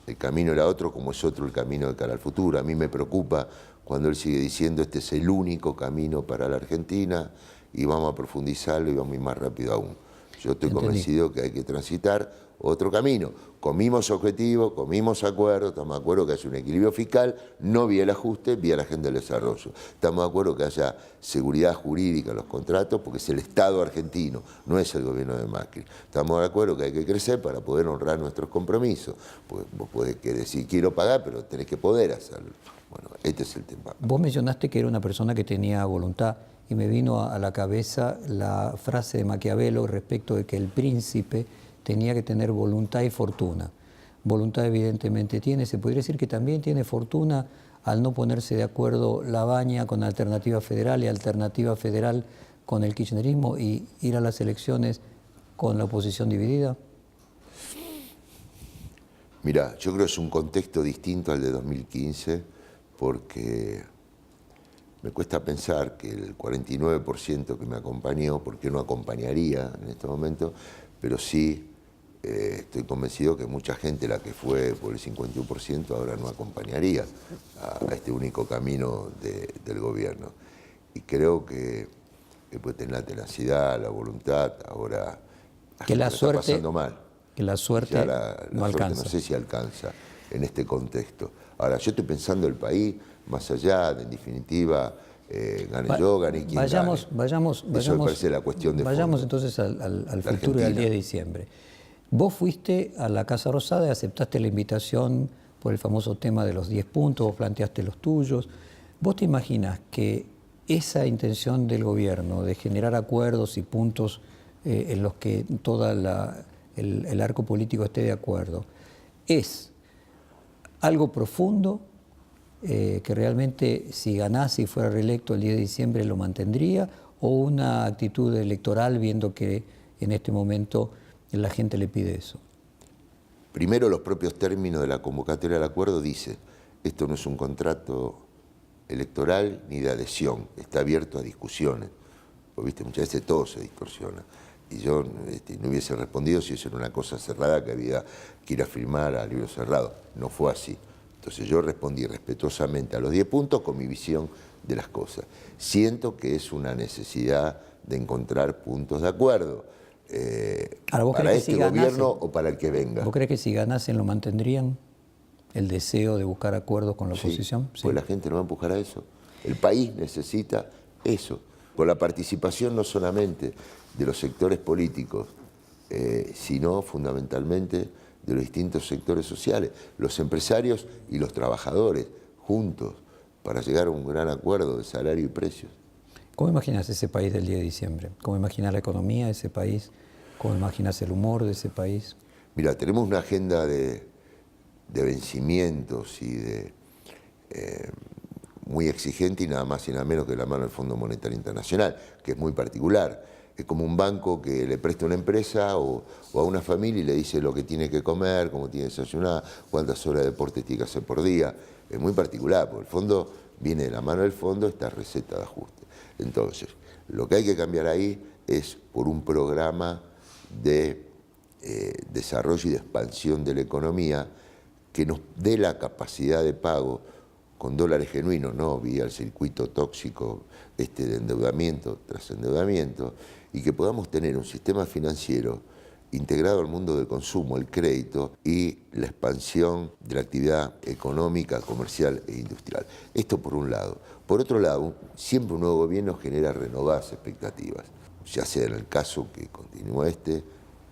el camino era otro, como es otro el camino de cara al futuro. A mí me preocupa cuando él sigue diciendo este es el único camino para la Argentina y vamos a profundizarlo y vamos a ir más rápido aún. Yo estoy convencido que hay que transitar otro camino. Comimos objetivos, comimos acuerdos, estamos de acuerdo que haya un equilibrio fiscal, no vía el ajuste, vía la agenda del desarrollo. Estamos de acuerdo que haya seguridad jurídica en los contratos, porque es el Estado argentino, no es el gobierno de Macri. Estamos de acuerdo que hay que crecer para poder honrar nuestros compromisos. Pues vos podés decir quiero pagar, pero tenés que poder hacerlo. Bueno, este es el tema. Vos mencionaste que era una persona que tenía voluntad y me vino a la cabeza la frase de Maquiavelo respecto de que el príncipe tenía que tener voluntad y fortuna. Voluntad evidentemente tiene, se podría decir que también tiene fortuna al no ponerse de acuerdo Labaña con Alternativa Federal y Alternativa Federal con el kirchnerismo y ir a las elecciones con la oposición dividida. Mirá, yo creo que es un contexto distinto al de 2015 porque me cuesta pensar que el 49% que me acompañó, porque no acompañaría en este momento, pero sí estoy convencido que mucha gente, la que fue por el 51%, ahora no acompañaría a este único camino del gobierno. Y creo que puede tener la tenacidad, la voluntad, ahora que la suerte está pasando mal. Que la suerte no alcanza. No sé si alcanza en este contexto. Ahora, yo estoy pensando el país, más allá de, en definitiva, gane yo, gane quien gane. Vayamos, eso me parece la cuestión de vayamos fondo. Entonces al futuro y al 10 de diciembre. Vos fuiste a la Casa Rosada y aceptaste la invitación por el famoso tema de los 10 puntos, vos planteaste los tuyos. ¿Vos te imaginas que esa intención del gobierno de generar acuerdos y puntos en los que todo el arco político esté de acuerdo es algo profundo que realmente si ganase y fuera reelecto el 10 de diciembre lo mantendría, o una actitud electoral viendo que en este momento la gente le pide eso? Primero, los propios términos de la convocatoria al acuerdo dicen, esto no es un contrato electoral ni de adhesión, está abierto a discusiones. Pues, ¿viste? Muchas veces todo se distorsiona. Y yo no hubiese respondido si eso era una cosa cerrada que había que ir a firmar a libro cerrado. No fue así. Entonces yo respondí respetuosamente a los 10 puntos con mi visión de las cosas. Siento que es una necesidad de encontrar puntos de acuerdo para este gobierno o para el que venga. ¿Vos crees que si ganasen lo mantendrían? ¿El deseo de buscar acuerdos con la oposición? Sí. Pues la gente no va a empujar a eso. El país necesita eso. Por la participación no solamente de los sectores políticos, sino fundamentalmente de los distintos sectores sociales, los empresarios y los trabajadores, juntos, para llegar a un gran acuerdo de salario y precios. ¿Cómo imaginas ese país del 10 de diciembre? ¿Cómo imaginas la economía de ese país ¿Cómo imaginas el humor de ese país? Mira, tenemos una agenda de vencimientos y muy exigente y nada más y nada menos que la mano del Fondo Monetario Internacional, que es muy particular. Es como un banco que le presta a una empresa o a una familia y le dice lo que tiene que comer, cómo tiene que desayunar, cuántas horas de deporte tiene que hacer por día. Es muy particular, porque el fondo viene de la mano del fondo esta receta de ajuste. Entonces, lo que hay que cambiar ahí es por un programa de desarrollo y de expansión de la economía que nos dé la capacidad de pago con dólares genuinos, no vía el circuito tóxico de endeudamiento tras endeudamiento, y que podamos tener un sistema financiero integrado al mundo del consumo, el crédito y la expansión de la actividad económica, comercial e industrial. Esto por un lado. Por otro lado, siempre un nuevo gobierno genera renovadas expectativas, ya sea en el caso que continúa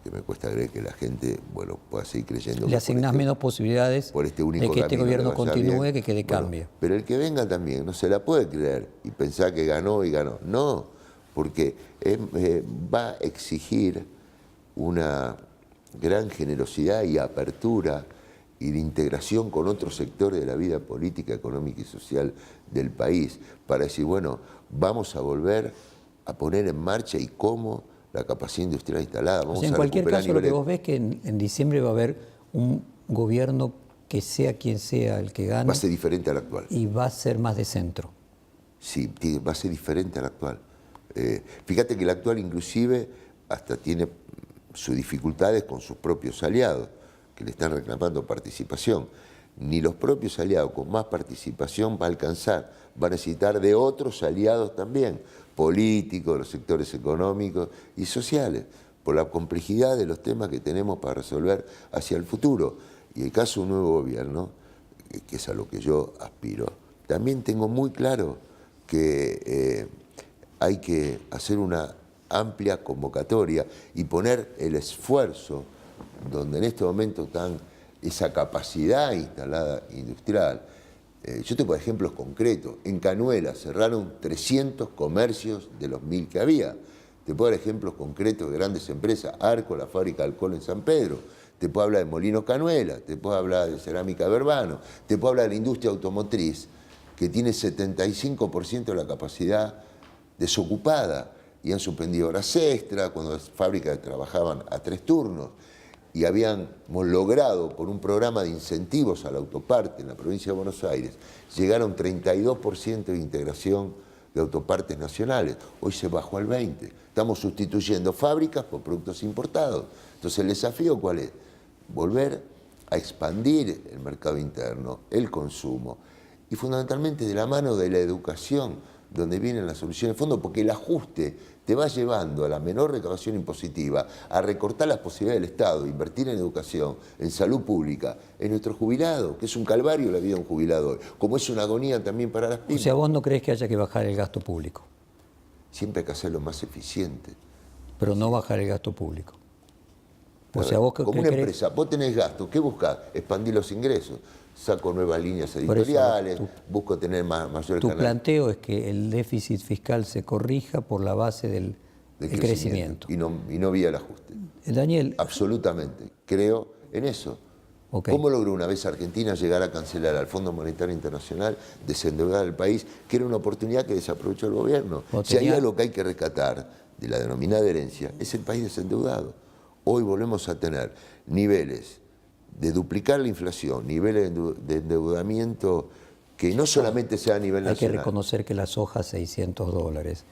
que me cuesta creer que la gente pueda seguir creyendo. Le asignás menos posibilidades por este de que este gobierno continúe que de cambie. Pero el que venga también no se la puede creer y pensar que ganó y ganó. No, porque va a exigir una gran generosidad y apertura y de integración con otros sectores de la vida política, económica y social del país para decir, bueno, vamos a volver a poner en marcha y cómo la capacidad industrial instalada. Vamos en cualquier caso, lo que vos ves es que en diciembre va a haber un gobierno que sea quien sea el que gane. Va a ser diferente al actual. Y va a ser más de centro. Sí, va a ser diferente al actual. Fíjate que el actual inclusive hasta tiene sus dificultades con sus propios aliados, que le están reclamando participación. Ni los propios aliados con más participación va a alcanzar, va a necesitar de otros aliados también, políticos, los sectores económicos y sociales, por la complejidad de los temas que tenemos para resolver hacia el futuro. Y el caso de un nuevo gobierno, que es a lo que yo aspiro, también tengo muy claro que hay que hacer una amplia convocatoria y poner el esfuerzo donde en este momento están esa capacidad instalada industrial. Yo te pongo ejemplos concretos. En Canuela cerraron 300 comercios de los 1000 que había. Te puedo dar ejemplos concretos de grandes empresas. Arco, la fábrica de alcohol en San Pedro. Te puedo hablar de Molino Canuela. Te puedo hablar de Cerámica Verbano. Te puedo hablar de la industria automotriz, que tiene 75% de la capacidad desocupada y han suspendido horas extra cuando las fábricas trabajaban a 3 turnos. Y habíamos logrado, por un programa de incentivos a la autoparte en la provincia de Buenos Aires, llegar a un 32% de integración de autopartes nacionales. Hoy se bajó al 20%. Estamos sustituyendo fábricas por productos importados. Entonces, ¿el desafío cuál es? Volver a expandir el mercado interno, el consumo, y fundamentalmente de la mano de la educación, donde vienen las soluciones de fondo, porque el ajuste te va llevando a la menor recaudación impositiva, a recortar las posibilidades del Estado, invertir en educación, en salud pública, en nuestros jubilados, que es un calvario la vida de un jubilado hoy, como es una agonía también para las pymes. O sea, ¿vos no crees que haya que bajar el gasto público? Siempre hay que hacerlo más eficiente. Pero no bajar el gasto público. O sea, vos como una empresa, vos tenés gastos, ¿qué buscás? Expandir los ingresos. Saco nuevas líneas editoriales, busco tener mayor canal. Tu planteo es que el déficit fiscal se corrija por la base del crecimiento. Y no vía el ajuste. Daniel. Absolutamente. Creo en eso. Okay. ¿Cómo logró una vez Argentina llegar a cancelar al Fondo Monetario Internacional, desendeudar al país, que era una oportunidad que desaprovechó el gobierno? Si hay algo que hay que rescatar de la denominada herencia, es el país desendeudado. Hoy volvemos a tener niveles de duplicar la inflación, niveles de endeudamiento que no solamente sea a nivel nacional. Hay que reconocer que la soja $600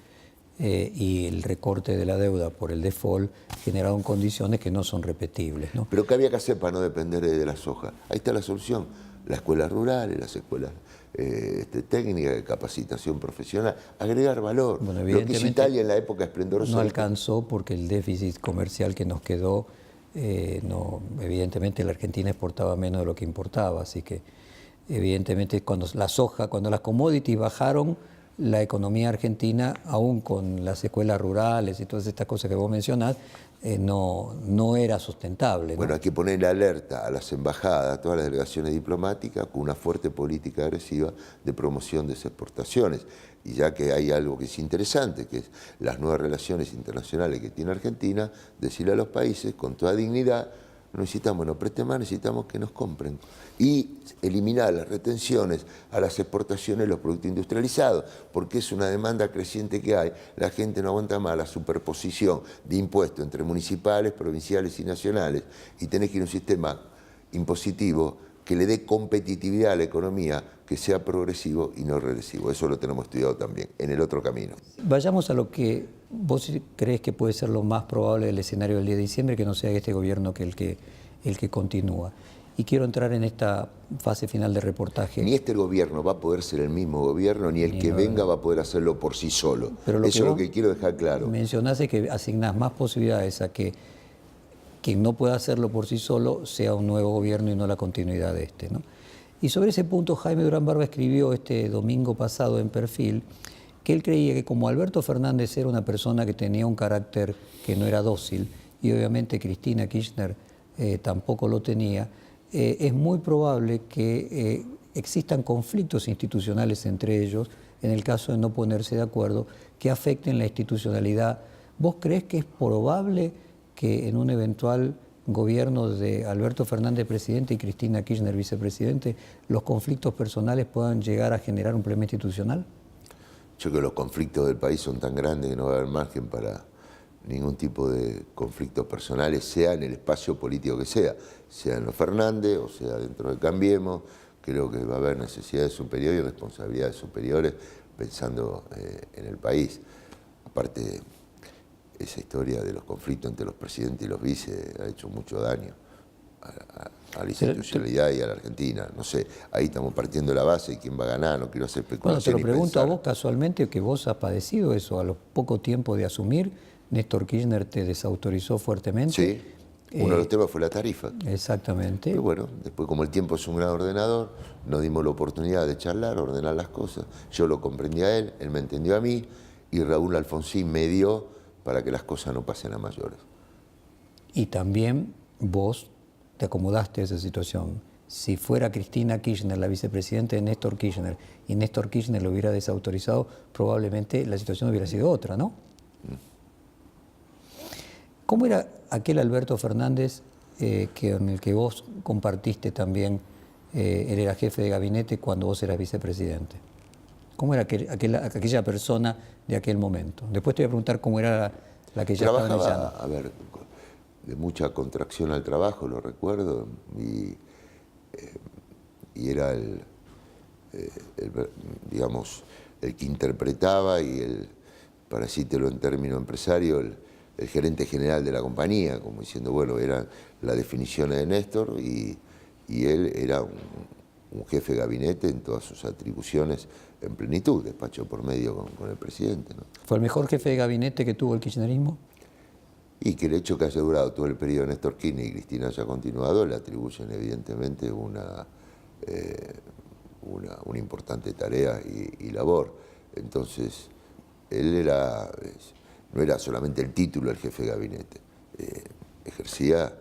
y el recorte de la deuda por el default generaron condiciones que no son repetibles, ¿no? Pero ¿qué había que hacer para no depender de la soja? Ahí está la solución. Las escuelas rurales, las escuelas técnicas de capacitación profesional, agregar valor. Bueno, lo que hizo Italia en la época esplendorosa. No alcanzó porque el déficit comercial que nos quedó, evidentemente la Argentina exportaba menos de lo que importaba, así que evidentemente cuando las commodities bajaron, la economía argentina, aún con las escuelas rurales y todas estas cosas que vos mencionás, no era sustentable, ¿no? Bueno, hay que poner alerta a las embajadas, a todas las delegaciones diplomáticas, con una fuerte política agresiva de promoción de esas exportaciones. Y ya que hay algo que es interesante, que es las nuevas relaciones internacionales que tiene Argentina, decirle a los países con toda dignidad: no necesitamos, no presten más, necesitamos que nos compren. Y eliminar las retenciones a las exportaciones de los productos industrializados, porque es una demanda creciente que hay. La gente no aguanta más la superposición de impuestos entre municipales, provinciales y nacionales. Y tenés que ir a un sistema impositivo que le dé competitividad a la economía, que sea progresivo y no regresivo. Eso lo tenemos estudiado también, en el otro camino. Vayamos a lo que vos crees que puede ser lo más probable del escenario del 10 de diciembre, que no sea este gobierno que el que continúa. Y quiero entrar en esta fase final de reportaje. Ni este gobierno va a poder ser el mismo gobierno, ni el que venga va a poder hacerlo por sí solo. Pero Eso es lo que quiero dejar claro. Mencionaste que asignás más posibilidades a que quien no pueda hacerlo por sí solo sea un nuevo gobierno y no la continuidad de este, ¿no? Y sobre ese punto, Jaime Durán Barba escribió este domingo pasado en Perfil que él creía que como Alberto Fernández era una persona que tenía un carácter que no era dócil, y obviamente Cristina Kirchner tampoco lo tenía, es muy probable que existan conflictos institucionales entre ellos, en el caso de no ponerse de acuerdo, que afecten la institucionalidad. ¿Vos crees que es probable que en un eventual gobierno de Alberto Fernández presidente y Cristina Kirchner vicepresidente, los conflictos personales puedan llegar a generar un problema institucional? Yo creo que los conflictos del país son tan grandes que no va a haber margen para ningún tipo de conflictos personales, sea en el espacio político que sea en los Fernández o sea dentro de Cambiemos. Creo que va a haber necesidades superiores y responsabilidades superiores pensando en el país. Aparte, esa historia de los conflictos entre los presidentes y los vices ha hecho mucho daño a la institucionalidad y a la Argentina. No sé, ahí estamos partiendo la base de quién va a ganar, no quiero hacer especulaciones. Bueno, te lo pregunto a vos casualmente, que vos has padecido eso. A lo poco tiempo de asumir, Néstor Kirchner te desautorizó fuertemente. Sí, uno de los temas fue la tarifa. Exactamente. Pero bueno, después como el tiempo es un gran ordenador, nos dimos la oportunidad de charlar, ordenar las cosas. Yo lo comprendí a él me entendió a mí, y Raúl Alfonsín me dio para que las cosas no pasen a mayores. Y también vos te acomodaste a esa situación. Si fuera Cristina Kirchner la vicepresidenta de Néstor Kirchner y Néstor Kirchner lo hubiera desautorizado, probablemente la situación hubiera sido otra, ¿no? ¿Cómo era aquel Alberto Fernández en el que vos compartiste también, él era jefe de gabinete cuando vos eras vicepresidente? ¿Cómo era aquella persona de aquel momento? Después te voy a preguntar cómo era la que ya estaba en el llano. A ver, de mucha contracción al trabajo, lo recuerdo, y era digamos, el que interpretaba y para decírtelo en términos empresarios, el gerente general de la compañía, como diciendo, bueno, eran las definiciones de Néstor y él era un jefe de gabinete en todas sus atribuciones en plenitud, despacho por medio con el presidente, ¿no? ¿Fue el mejor jefe de gabinete que tuvo el kirchnerismo? Y que el hecho que haya durado todo el periodo de Néstor Kirchner y Cristina haya continuado le atribuyen evidentemente una importante tarea y labor. Entonces, él no era solamente el título del jefe de gabinete, ejercía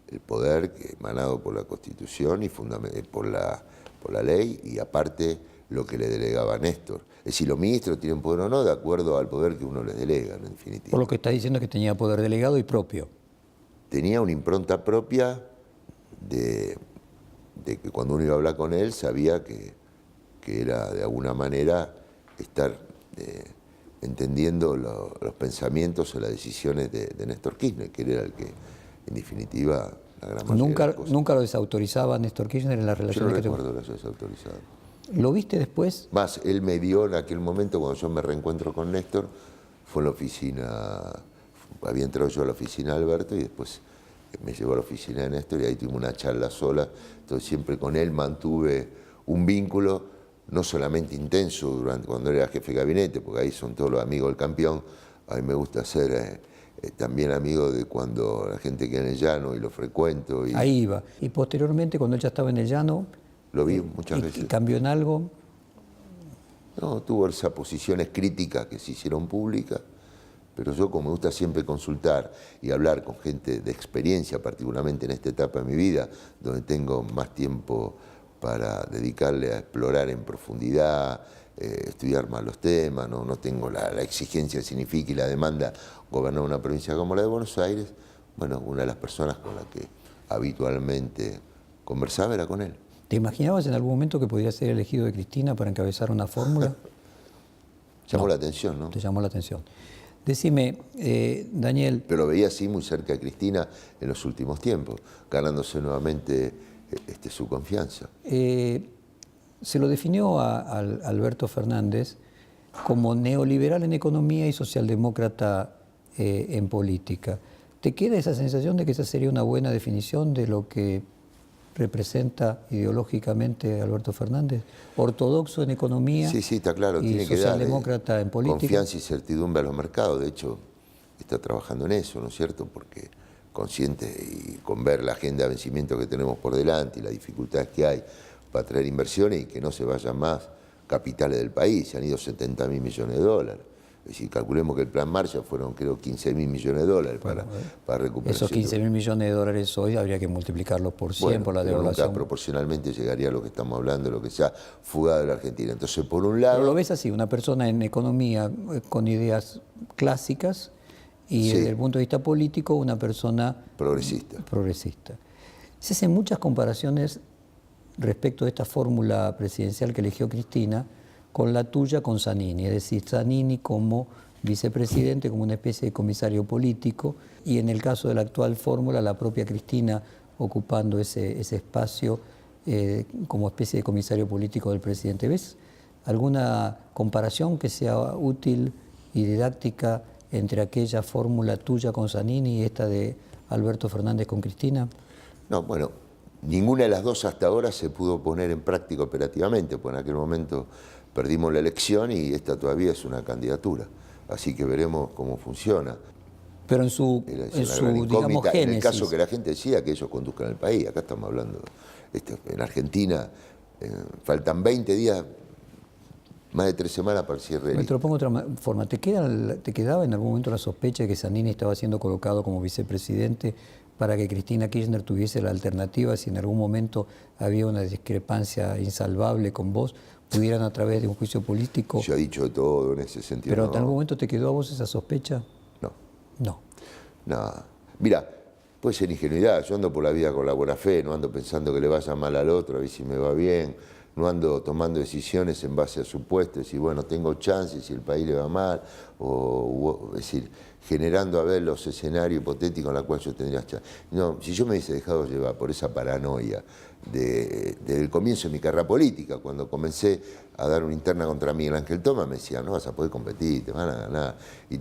el poder que emanado por la Constitución y por la ley, y aparte lo que le delegaba a Néstor. Es decir, los ministros tienen poder o no de acuerdo al poder que uno les delega, en definitiva. Por lo que está diciendo es que tenía poder delegado y propio. Tenía una impronta propia de que cuando uno iba a hablar con él sabía que era de alguna manera estar entendiendo los pensamientos o las decisiones de Néstor Kirchner, que él era el que, en definitiva, la gran mayoría de las cosas. ¿Nunca lo desautorizaba Néstor Kirchner en la relación? Yo no recuerdo que lo haya desautorizado. ¿Lo viste después? Más, él me vio en aquel momento cuando yo me reencuentro con Néstor, fue en la oficina, había entrado yo a la oficina de Alberto y después me llevó a la oficina de Néstor y ahí tuvimos una charla sola. Entonces siempre con él mantuve un vínculo, no solamente intenso cuando era jefe de gabinete, porque ahí son todos los amigos del campeón. A mí me gusta ser también amigo de cuando la gente queda en el llano y lo frecuento. Ahí iba. Y posteriormente, cuando él ya estaba en el llano, lo vi muchas veces. ¿Cambió en algo? No, tuvo esas posiciones críticas que se hicieron públicas, pero yo, como me gusta siempre consultar y hablar con gente de experiencia, particularmente en esta etapa de mi vida, donde tengo más tiempo para dedicarle a explorar en profundidad, estudiar más los temas, no tengo la exigencia que significa y la demanda gobernar una provincia como la de Buenos Aires. Bueno, una de las personas con la que habitualmente conversaba era con él. ¿Te imaginabas en algún momento que podría ser elegido de Cristina para encabezar una fórmula? Llamó la atención, ¿no? Te llamó la atención. Decime, Daniel... Pero veía así muy cerca a Cristina en los últimos tiempos, ganándose nuevamente su confianza. Se lo definió a Alberto Fernández como neoliberal en economía y socialdemócrata en política. ¿Te queda esa sensación de que esa sería una buena definición de lo que representa ideológicamente Alberto Fernández? Ortodoxo en economía, sí, está claro, y tiene que socialdemócrata en política. Confianza y certidumbre a los mercados. De hecho, está trabajando en eso, ¿no es cierto? Porque consciente y con ver la agenda de vencimiento que tenemos por delante y las dificultades que hay para traer inversiones y que no se vayan más capitales del país. Se han ido 70.000 millones de dólares. Es decir, calculemos que el plan Marshall fueron, creo, 15.000 millones de dólares para recuperar. Esos 15.000 millones de dólares hoy habría que multiplicarlos por 100 por la devaluación. Nunca proporcionalmente llegaría a lo que estamos hablando, lo que se ha fugado de la Argentina. Entonces, por un lado... Pero lo ves así, una persona en economía con ideas clásicas y sí, desde el punto de vista político una persona... Progresista. Se hacen muchas comparaciones respecto de esta fórmula presidencial que eligió Cristina con la tuya con Zanini, es decir, Zanini como vicepresidente, como una especie de comisario político, y en el caso de la actual fórmula, la propia Cristina ocupando ese espacio como especie de comisario político del presidente. ¿Ves alguna comparación que sea útil y didáctica entre aquella fórmula tuya con Zanini y esta de Alberto Fernández con Cristina? No, bueno, ninguna de las dos hasta ahora se pudo poner en práctica operativamente, porque en aquel momento perdimos la elección y esta todavía es una candidatura. Así que veremos cómo funciona. Pero en su digamos, génesis. En el caso que la gente decida que ellos conduzcan el país, acá estamos hablando, en Argentina faltan 20 días, más de 3 semanas para el cierre. Me te lo pongo de otra forma. ¿Te quedaba en algún momento la sospecha de que Zanini estaba siendo colocado como vicepresidente para que Cristina Kirchner tuviese la alternativa, si en algún momento había una discrepancia insalvable con vos, pudieran a través de un juicio político? Yo he dicho todo en ese sentido. ¿Pero en algún momento te quedó a vos esa sospecha? No. Mira, puede ser ingenuidad. Yo ando por la vida con la buena fe, no ando pensando que le vaya mal al otro, a ver si me va bien. No ando tomando decisiones en base a supuestos, y bueno, tengo chances si el país le va mal, es decir, generando a ver los escenarios hipotéticos en los cuales yo tendría chances. No, si yo me hubiese dejado llevar por esa paranoia desde el comienzo de mi carrera política, cuando comencé a dar una interna contra Miguel Ángel Thomas, me decía, no vas a poder competir, te van a ganar. Y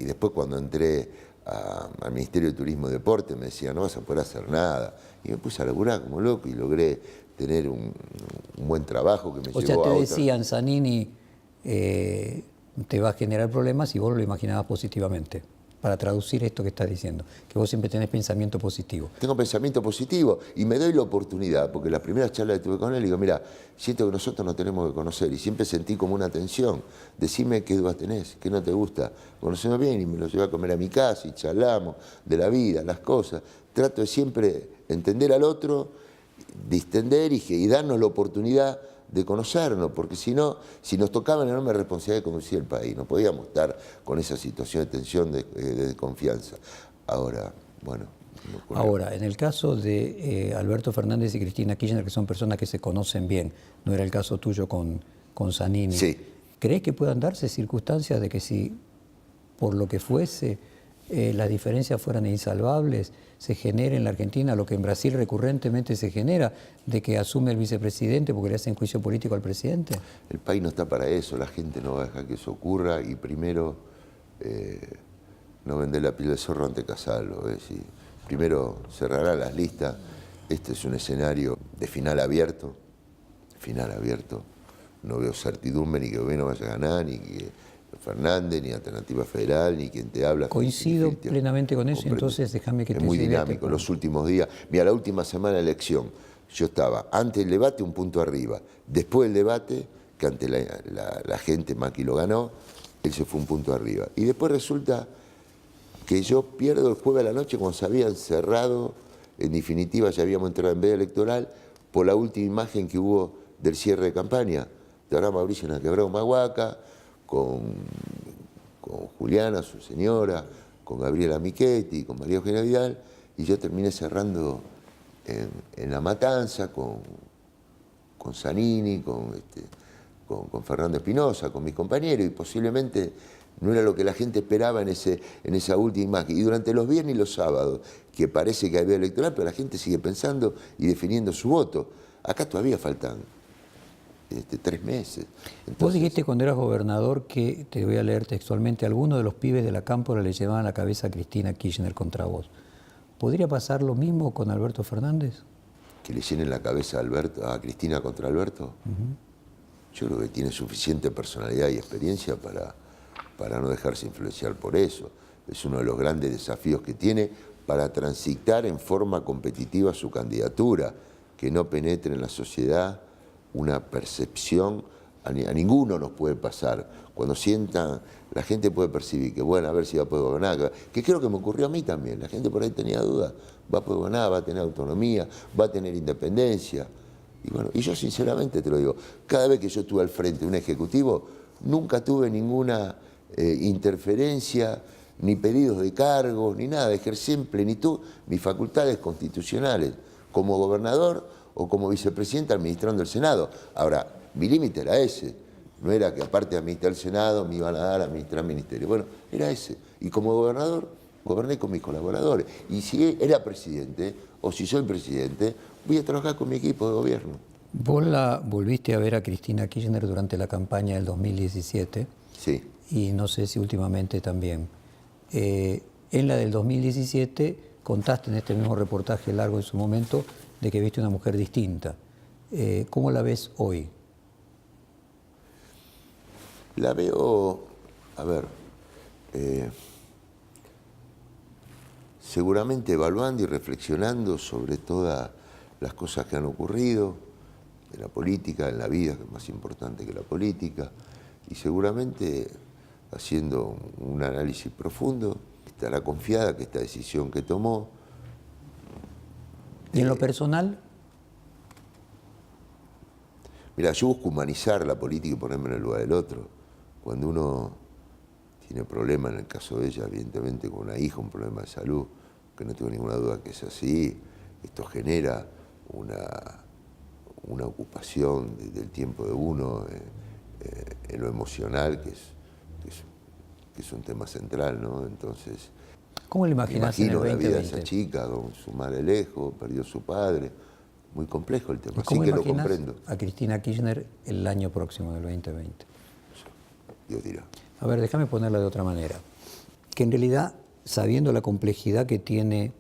después cuando entré al Ministerio de Turismo y Deporte, me decía, no vas a poder hacer nada. Y me puse a laburar como loco y logré tener un buen trabajo que me llevó a... O sea, te decían, Zanini te va a generar problemas y vos lo imaginabas positivamente. Para traducir esto que estás diciendo, que vos siempre tenés pensamiento positivo. Tengo pensamiento positivo y me doy la oportunidad, porque la primera charla que tuve con él, digo, mira, siento que nosotros nos tenemos que conocer, y siempre sentí como una tensión. Decime qué dudas tenés, qué no te gusta. Conocemos bien, y me lo llevé a comer a mi casa y charlamos de la vida, las cosas. Trato de siempre entender al otro, distender y darnos la oportunidad de conocernos, porque si no, si nos tocaba la enorme responsabilidad de conducir el país, no podíamos estar con esa situación de tensión, de desconfianza. Ahora, bueno... Ahora, en el caso de Alberto Fernández y Cristina Kirchner, que son personas que se conocen bien, no era el caso tuyo con Zanini, sí. ¿Crees que puedan darse circunstancias de que si, por lo que fuese, las diferencias fueran insalvables, se genere en la Argentina lo que en Brasil recurrentemente se genera, de que asume el vicepresidente porque le hacen juicio político al presidente? El país no está para eso, la gente no va a dejar que eso ocurra, y primero no vender la piel de zorro ante cazarlo. Es decir, primero cerrará las listas. Este es un escenario de final abierto. No veo certidumbre ni que el gobierno vaya a ganar, ni que Fernández, ni Alternativa Federal, ni quien te habla. Coincido plenamente con eso, entonces déjame que te... Es muy dinámico, los últimos días. Mira, la última semana de elección, yo estaba antes del debate un punto arriba, después del debate que ante la gente Macri lo ganó, él se fue un punto arriba. Y después resulta que yo pierdo el jueves a la noche cuando se habían cerrado, en definitiva ya habíamos entrado en veda electoral, por la última imagen que hubo del cierre de campaña. De ahora Mauricio en la Quebrada Humahuaca, con Juliana, su señora, con Gabriela Michetti, con María Eugenia Vidal, y yo terminé cerrando en La Matanza con Zanini, con Fernando Espinosa, con mis compañeros, y posiblemente no era lo que la gente esperaba en esa última imagen. Y durante los viernes y los sábados, que parece que hay veda electoral, pero la gente sigue pensando y definiendo su voto. Acá todavía faltan 3 meses. Entonces, vos dijiste cuando eras gobernador que, te voy a leer textualmente, algunos de los pibes de la Cámpora le llevaban la cabeza a Cristina Kirchner contra vos. ¿Podría pasar lo mismo con Alberto Fernández? ¿Que le llenen la cabeza a Cristina contra Alberto? Yo creo que tiene suficiente personalidad y experiencia para no dejarse influenciar por eso. Es uno de los grandes desafíos que tiene para transitar en forma competitiva su candidatura, que no penetre en la sociedad una percepción, a ninguno nos puede pasar. Cuando sientan, la gente puede percibir que, bueno, a ver si va a poder gobernar, que creo que me ocurrió a mí también. La gente por ahí tenía dudas, va a poder gobernar, va a tener autonomía, va a tener independencia. Y bueno, y yo sinceramente te lo digo, cada vez que yo estuve al frente de un ejecutivo, nunca tuve ninguna interferencia, ni pedidos de cargos, ni nada, ejercí en plenitud mis facultades constitucionales, como gobernador o como vicepresidente administrando el Senado. Ahora, mi límite era ese, no era que aparte de administrar el Senado me iban a dar a administrar ministerio. Bueno, era ese. Y como gobernador, goberné con mis colaboradores. Y si era presidente, o si soy presidente, voy a trabajar con mi equipo de gobierno. Vos la volviste a ver a Cristina Kirchner durante la campaña del 2017. Sí. Y no sé si últimamente también. En la del 2017 contaste en este mismo reportaje largo en su momento de que viste una mujer distinta. ¿Cómo la ves hoy? La veo, a ver, seguramente evaluando y reflexionando sobre todas las cosas que han ocurrido en la política, en la vida, que es más importante que la política, y seguramente haciendo un análisis profundo, estará confiada que esta decisión que tomó... ¿Y en lo personal? Mira, yo busco humanizar la política y ponerme en el lugar del otro. Cuando uno tiene problemas, en el caso de ella, evidentemente con una hija, un problema de salud, que no tengo ninguna duda que es así, esto genera una ocupación del tiempo de uno en lo emocional, que es un tema central, ¿no? Entonces, ¿cómo le imaginas en el 2020? La vida de esa chica, con su madre lejos, perdió a su padre, muy complejo el tema, así que lo comprendo. A Cristina Kirchner el año próximo, del 2020? Dios dirá. A ver, déjame ponerla de otra manera. Que en realidad, sabiendo la complejidad que tiene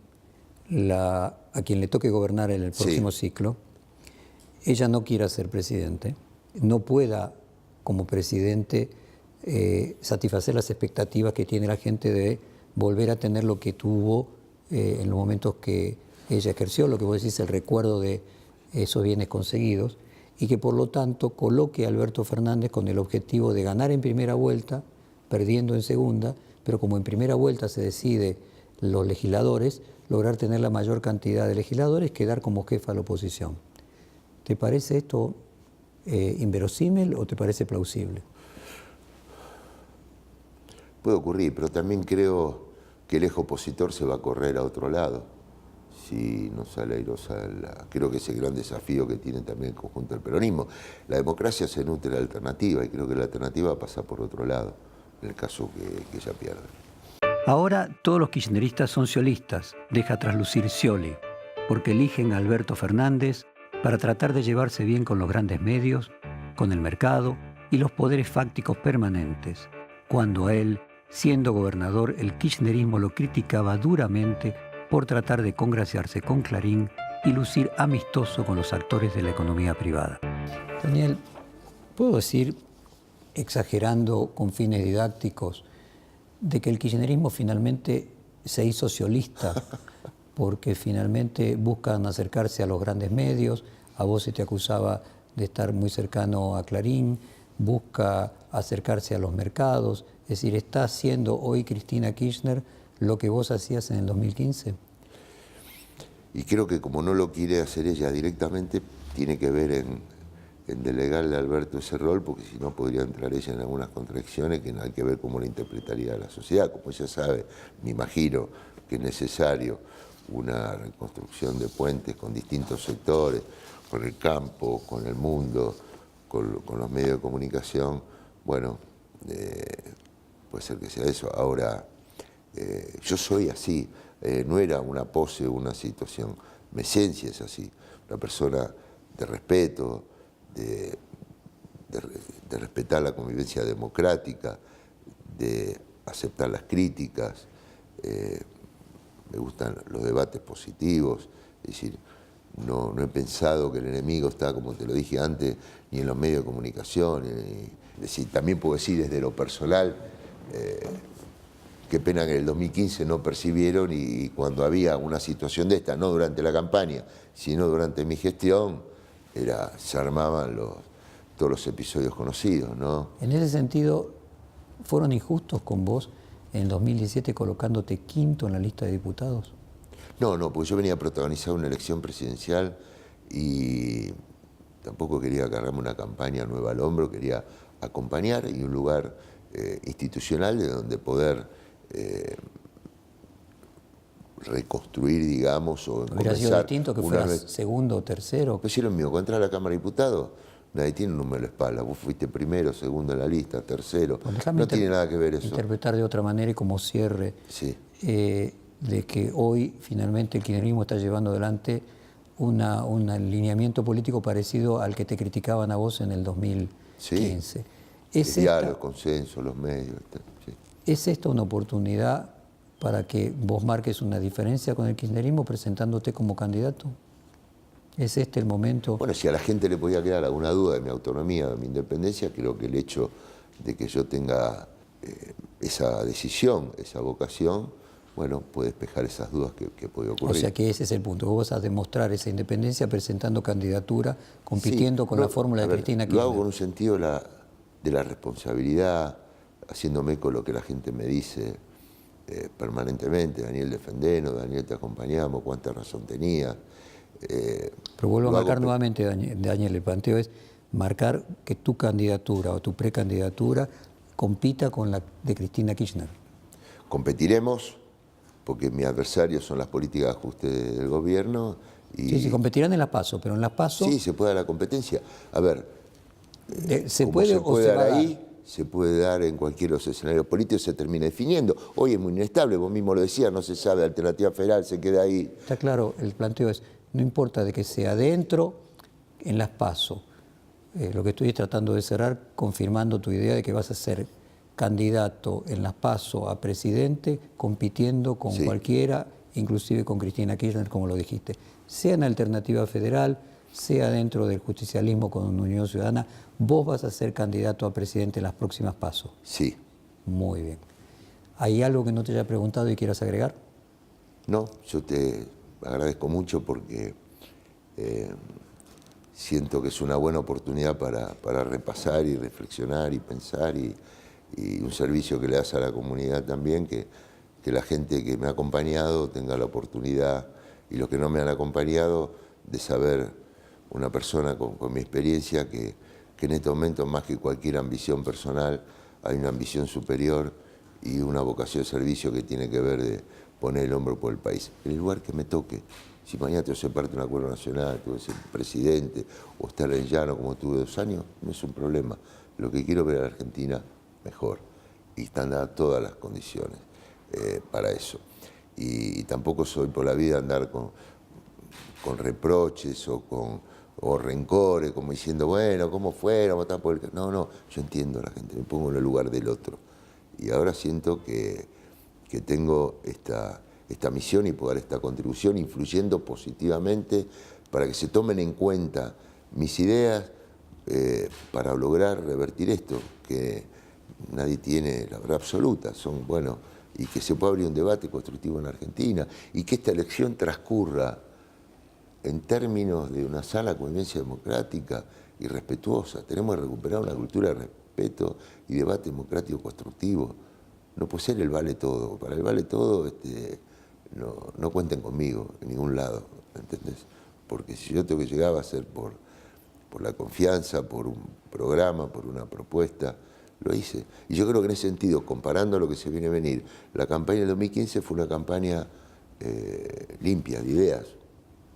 a quien le toque gobernar en el próximo ciclo, ella no quiera ser presidente, no pueda como presidente satisfacer las expectativas que tiene la gente de volver a tener lo que tuvo en los momentos que ella ejerció, lo que vos decís, el recuerdo de esos bienes conseguidos, y que por lo tanto coloque a Alberto Fernández con el objetivo de ganar en primera vuelta, perdiendo en segunda, pero como en primera vuelta se decide los legisladores, lograr tener la mayor cantidad de legisladores, quedar como jefa de la oposición. ¿Te parece esto inverosímil o te parece plausible? Puede ocurrir, pero también creo que el eje opositor se va a correr a otro lado. Si no sale airosa, creo que ese gran desafío que tiene también el conjunto del peronismo. La democracia se nutre de la alternativa y creo que la alternativa pasa por otro lado, en el caso que ella pierda. Ahora todos los kirchneristas son sciolistas, deja traslucir Scioli, porque eligen a Alberto Fernández para tratar de llevarse bien con los grandes medios, con el mercado y los poderes fácticos permanentes, cuando a él, siendo gobernador, el kirchnerismo lo criticaba duramente por tratar de congraciarse con Clarín y lucir amistoso con los actores de la economía privada. Daniel, ¿puedo decir, exagerando con fines didácticos, de que el kirchnerismo finalmente se hizo sciolista porque finalmente buscan acercarse a los grandes medios? A vos se te acusaba de estar muy cercano a Clarín, busca acercarse a los mercados. Es decir, ¿está haciendo hoy Cristina Kirchner lo que vos hacías en el 2015? Y creo que como no lo quiere hacer ella directamente, tiene que ver en delegarle a Alberto ese rol, porque si no podría entrar ella en algunas contradicciones que no hay que ver cómo la interpretaría la sociedad. Como ella sabe, me imagino que es necesario una reconstrucción de puentes con distintos sectores, con el campo, con el mundo, con los medios de comunicación. Bueno, puede ser que sea eso. Ahora, yo soy así, no era una pose o una situación, mi esencia es así, una persona de respeto, de respetar la convivencia democrática, de aceptar las críticas, me gustan los debates positivos, es decir, no he pensado que el enemigo está, como te lo dije antes, ni en los medios de comunicación, es decir, también puedo decir desde lo personal, qué pena que en el 2015 no percibieron y cuando había una situación de esta, no durante la campaña, sino durante mi gestión, se armaban todos los episodios conocidos, ¿no? En ese sentido, ¿fueron injustos con vos en el 2017 colocándote quinto en la lista de diputados? No, porque yo venía a protagonizar una elección presidencial y tampoco quería cargarme una campaña nueva al hombro, quería acompañar y un lugar institucional de donde poder reconstruir, digamos, o comenzar. Hubiera sido distinto que fueras segundo o tercero. Pues sí, lo mío, contra la Cámara de Diputados, nadie tiene un número en la espalda. Vos fuiste primero, segundo en la lista, tercero. No tiene nada que ver eso. Interpretar de otra manera y como cierre, sí. De que hoy finalmente el kirchnerismo está llevando adelante un alineamiento político parecido al que te criticaban a vos en el 2015. Sí. El diálogo, consenso, los medios. Sí. ¿Es esta una oportunidad para que vos marques una diferencia con el kirchnerismo presentándote como candidato? ¿Es este el momento? Bueno, si a la gente le podía quedar alguna duda de mi autonomía, de mi independencia, creo que el hecho de que yo tenga esa decisión, esa vocación, bueno, puede despejar esas dudas que puede ocurrir. O sea que ese es el punto, vos vas a demostrar esa independencia presentando candidatura, compitiendo con la fórmula de Cristina Kirchner. Lo hago con un sentido de la responsabilidad, haciéndome con lo que la gente me dice permanentemente. Daniel, defendenos, Daniel, te acompañamos, cuánta razón tenía. Pero vuelvo a marcar nuevamente, Daniel, el planteo es marcar que tu candidatura o tu precandidatura compita con la de Cristina Kirchner. Competiremos, porque mis adversarios son las políticas de ajuste del gobierno. Y sí, competirán en las PASO, pero en las PASO... Sí, se puede dar la competencia. A ver, ¿se puede o se va a dar ahí? Se puede dar en cualquier de los escenarios políticos, se termina definiendo. Hoy es muy inestable, vos mismo lo decías, no se sabe, Alternativa Federal se queda ahí. Está claro, el planteo es, no importa de que sea dentro, en las PASO. Lo que estoy tratando de cerrar, confirmando tu idea de que vas a ser candidato en las PASO a presidente, compitiendo con cualquiera, inclusive con Cristina Kirchner, como lo dijiste. Sea en Alternativa Federal, sea dentro del justicialismo con Unión Ciudadana, vos vas a ser candidato a presidente en las próximas PASO. Sí. Muy bien. ¿Hay algo que no te haya preguntado y quieras agregar? No, yo te agradezco mucho porque siento que es una buena oportunidad para repasar y reflexionar y pensar y un servicio que le das a la comunidad también, que la gente que me ha acompañado tenga la oportunidad y los que no me han acompañado de saber una persona con mi experiencia que en este momento más que cualquier ambición personal hay una ambición superior y una vocación de servicio que tiene que ver de poner el hombro por el país. En el lugar que me toque, si mañana tengo que ser parte de un acuerdo nacional, tengo que ser presidente o estar en llano como tuve 2 años, no es un problema. Lo que quiero ver a la Argentina mejor y están dadas todas las condiciones para eso. Y tampoco soy por la vida andar con reproches o rencores, como diciendo, bueno, ¿cómo fuéramos? No, yo entiendo a la gente, me pongo en el lugar del otro. Y ahora siento que tengo esta misión y puedo dar esta contribución influyendo positivamente para que se tomen en cuenta mis ideas para lograr revertir esto, que nadie tiene la verdad absoluta, y que se pueda abrir un debate constructivo en Argentina y que esta elección transcurra en términos de una sana convivencia democrática y respetuosa. Tenemos que recuperar una cultura de respeto y debate democrático constructivo. No puede ser el vale todo. Para el vale todo no cuenten conmigo en ningún lado, ¿entendés? Porque si yo tengo que llegar va a ser por la confianza, por un programa, por una propuesta. Lo hice. Y yo creo que en ese sentido, comparando a lo que se viene a venir, la campaña del 2015 fue una campaña limpia de ideas.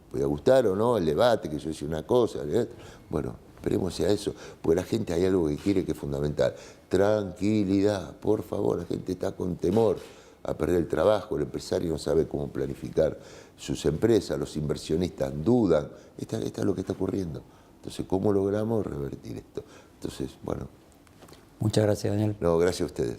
Puede gustar o no el debate, que yo decía una cosa, bueno, esperemos a eso, porque la gente hay algo que quiere que es fundamental. Tranquilidad, por favor, la gente está con temor a perder el trabajo, el empresario no sabe cómo planificar sus empresas, los inversionistas dudan. Esto es lo que está ocurriendo. Entonces, ¿cómo logramos revertir esto? Entonces, bueno. Muchas gracias, Daniel. No, gracias a ustedes.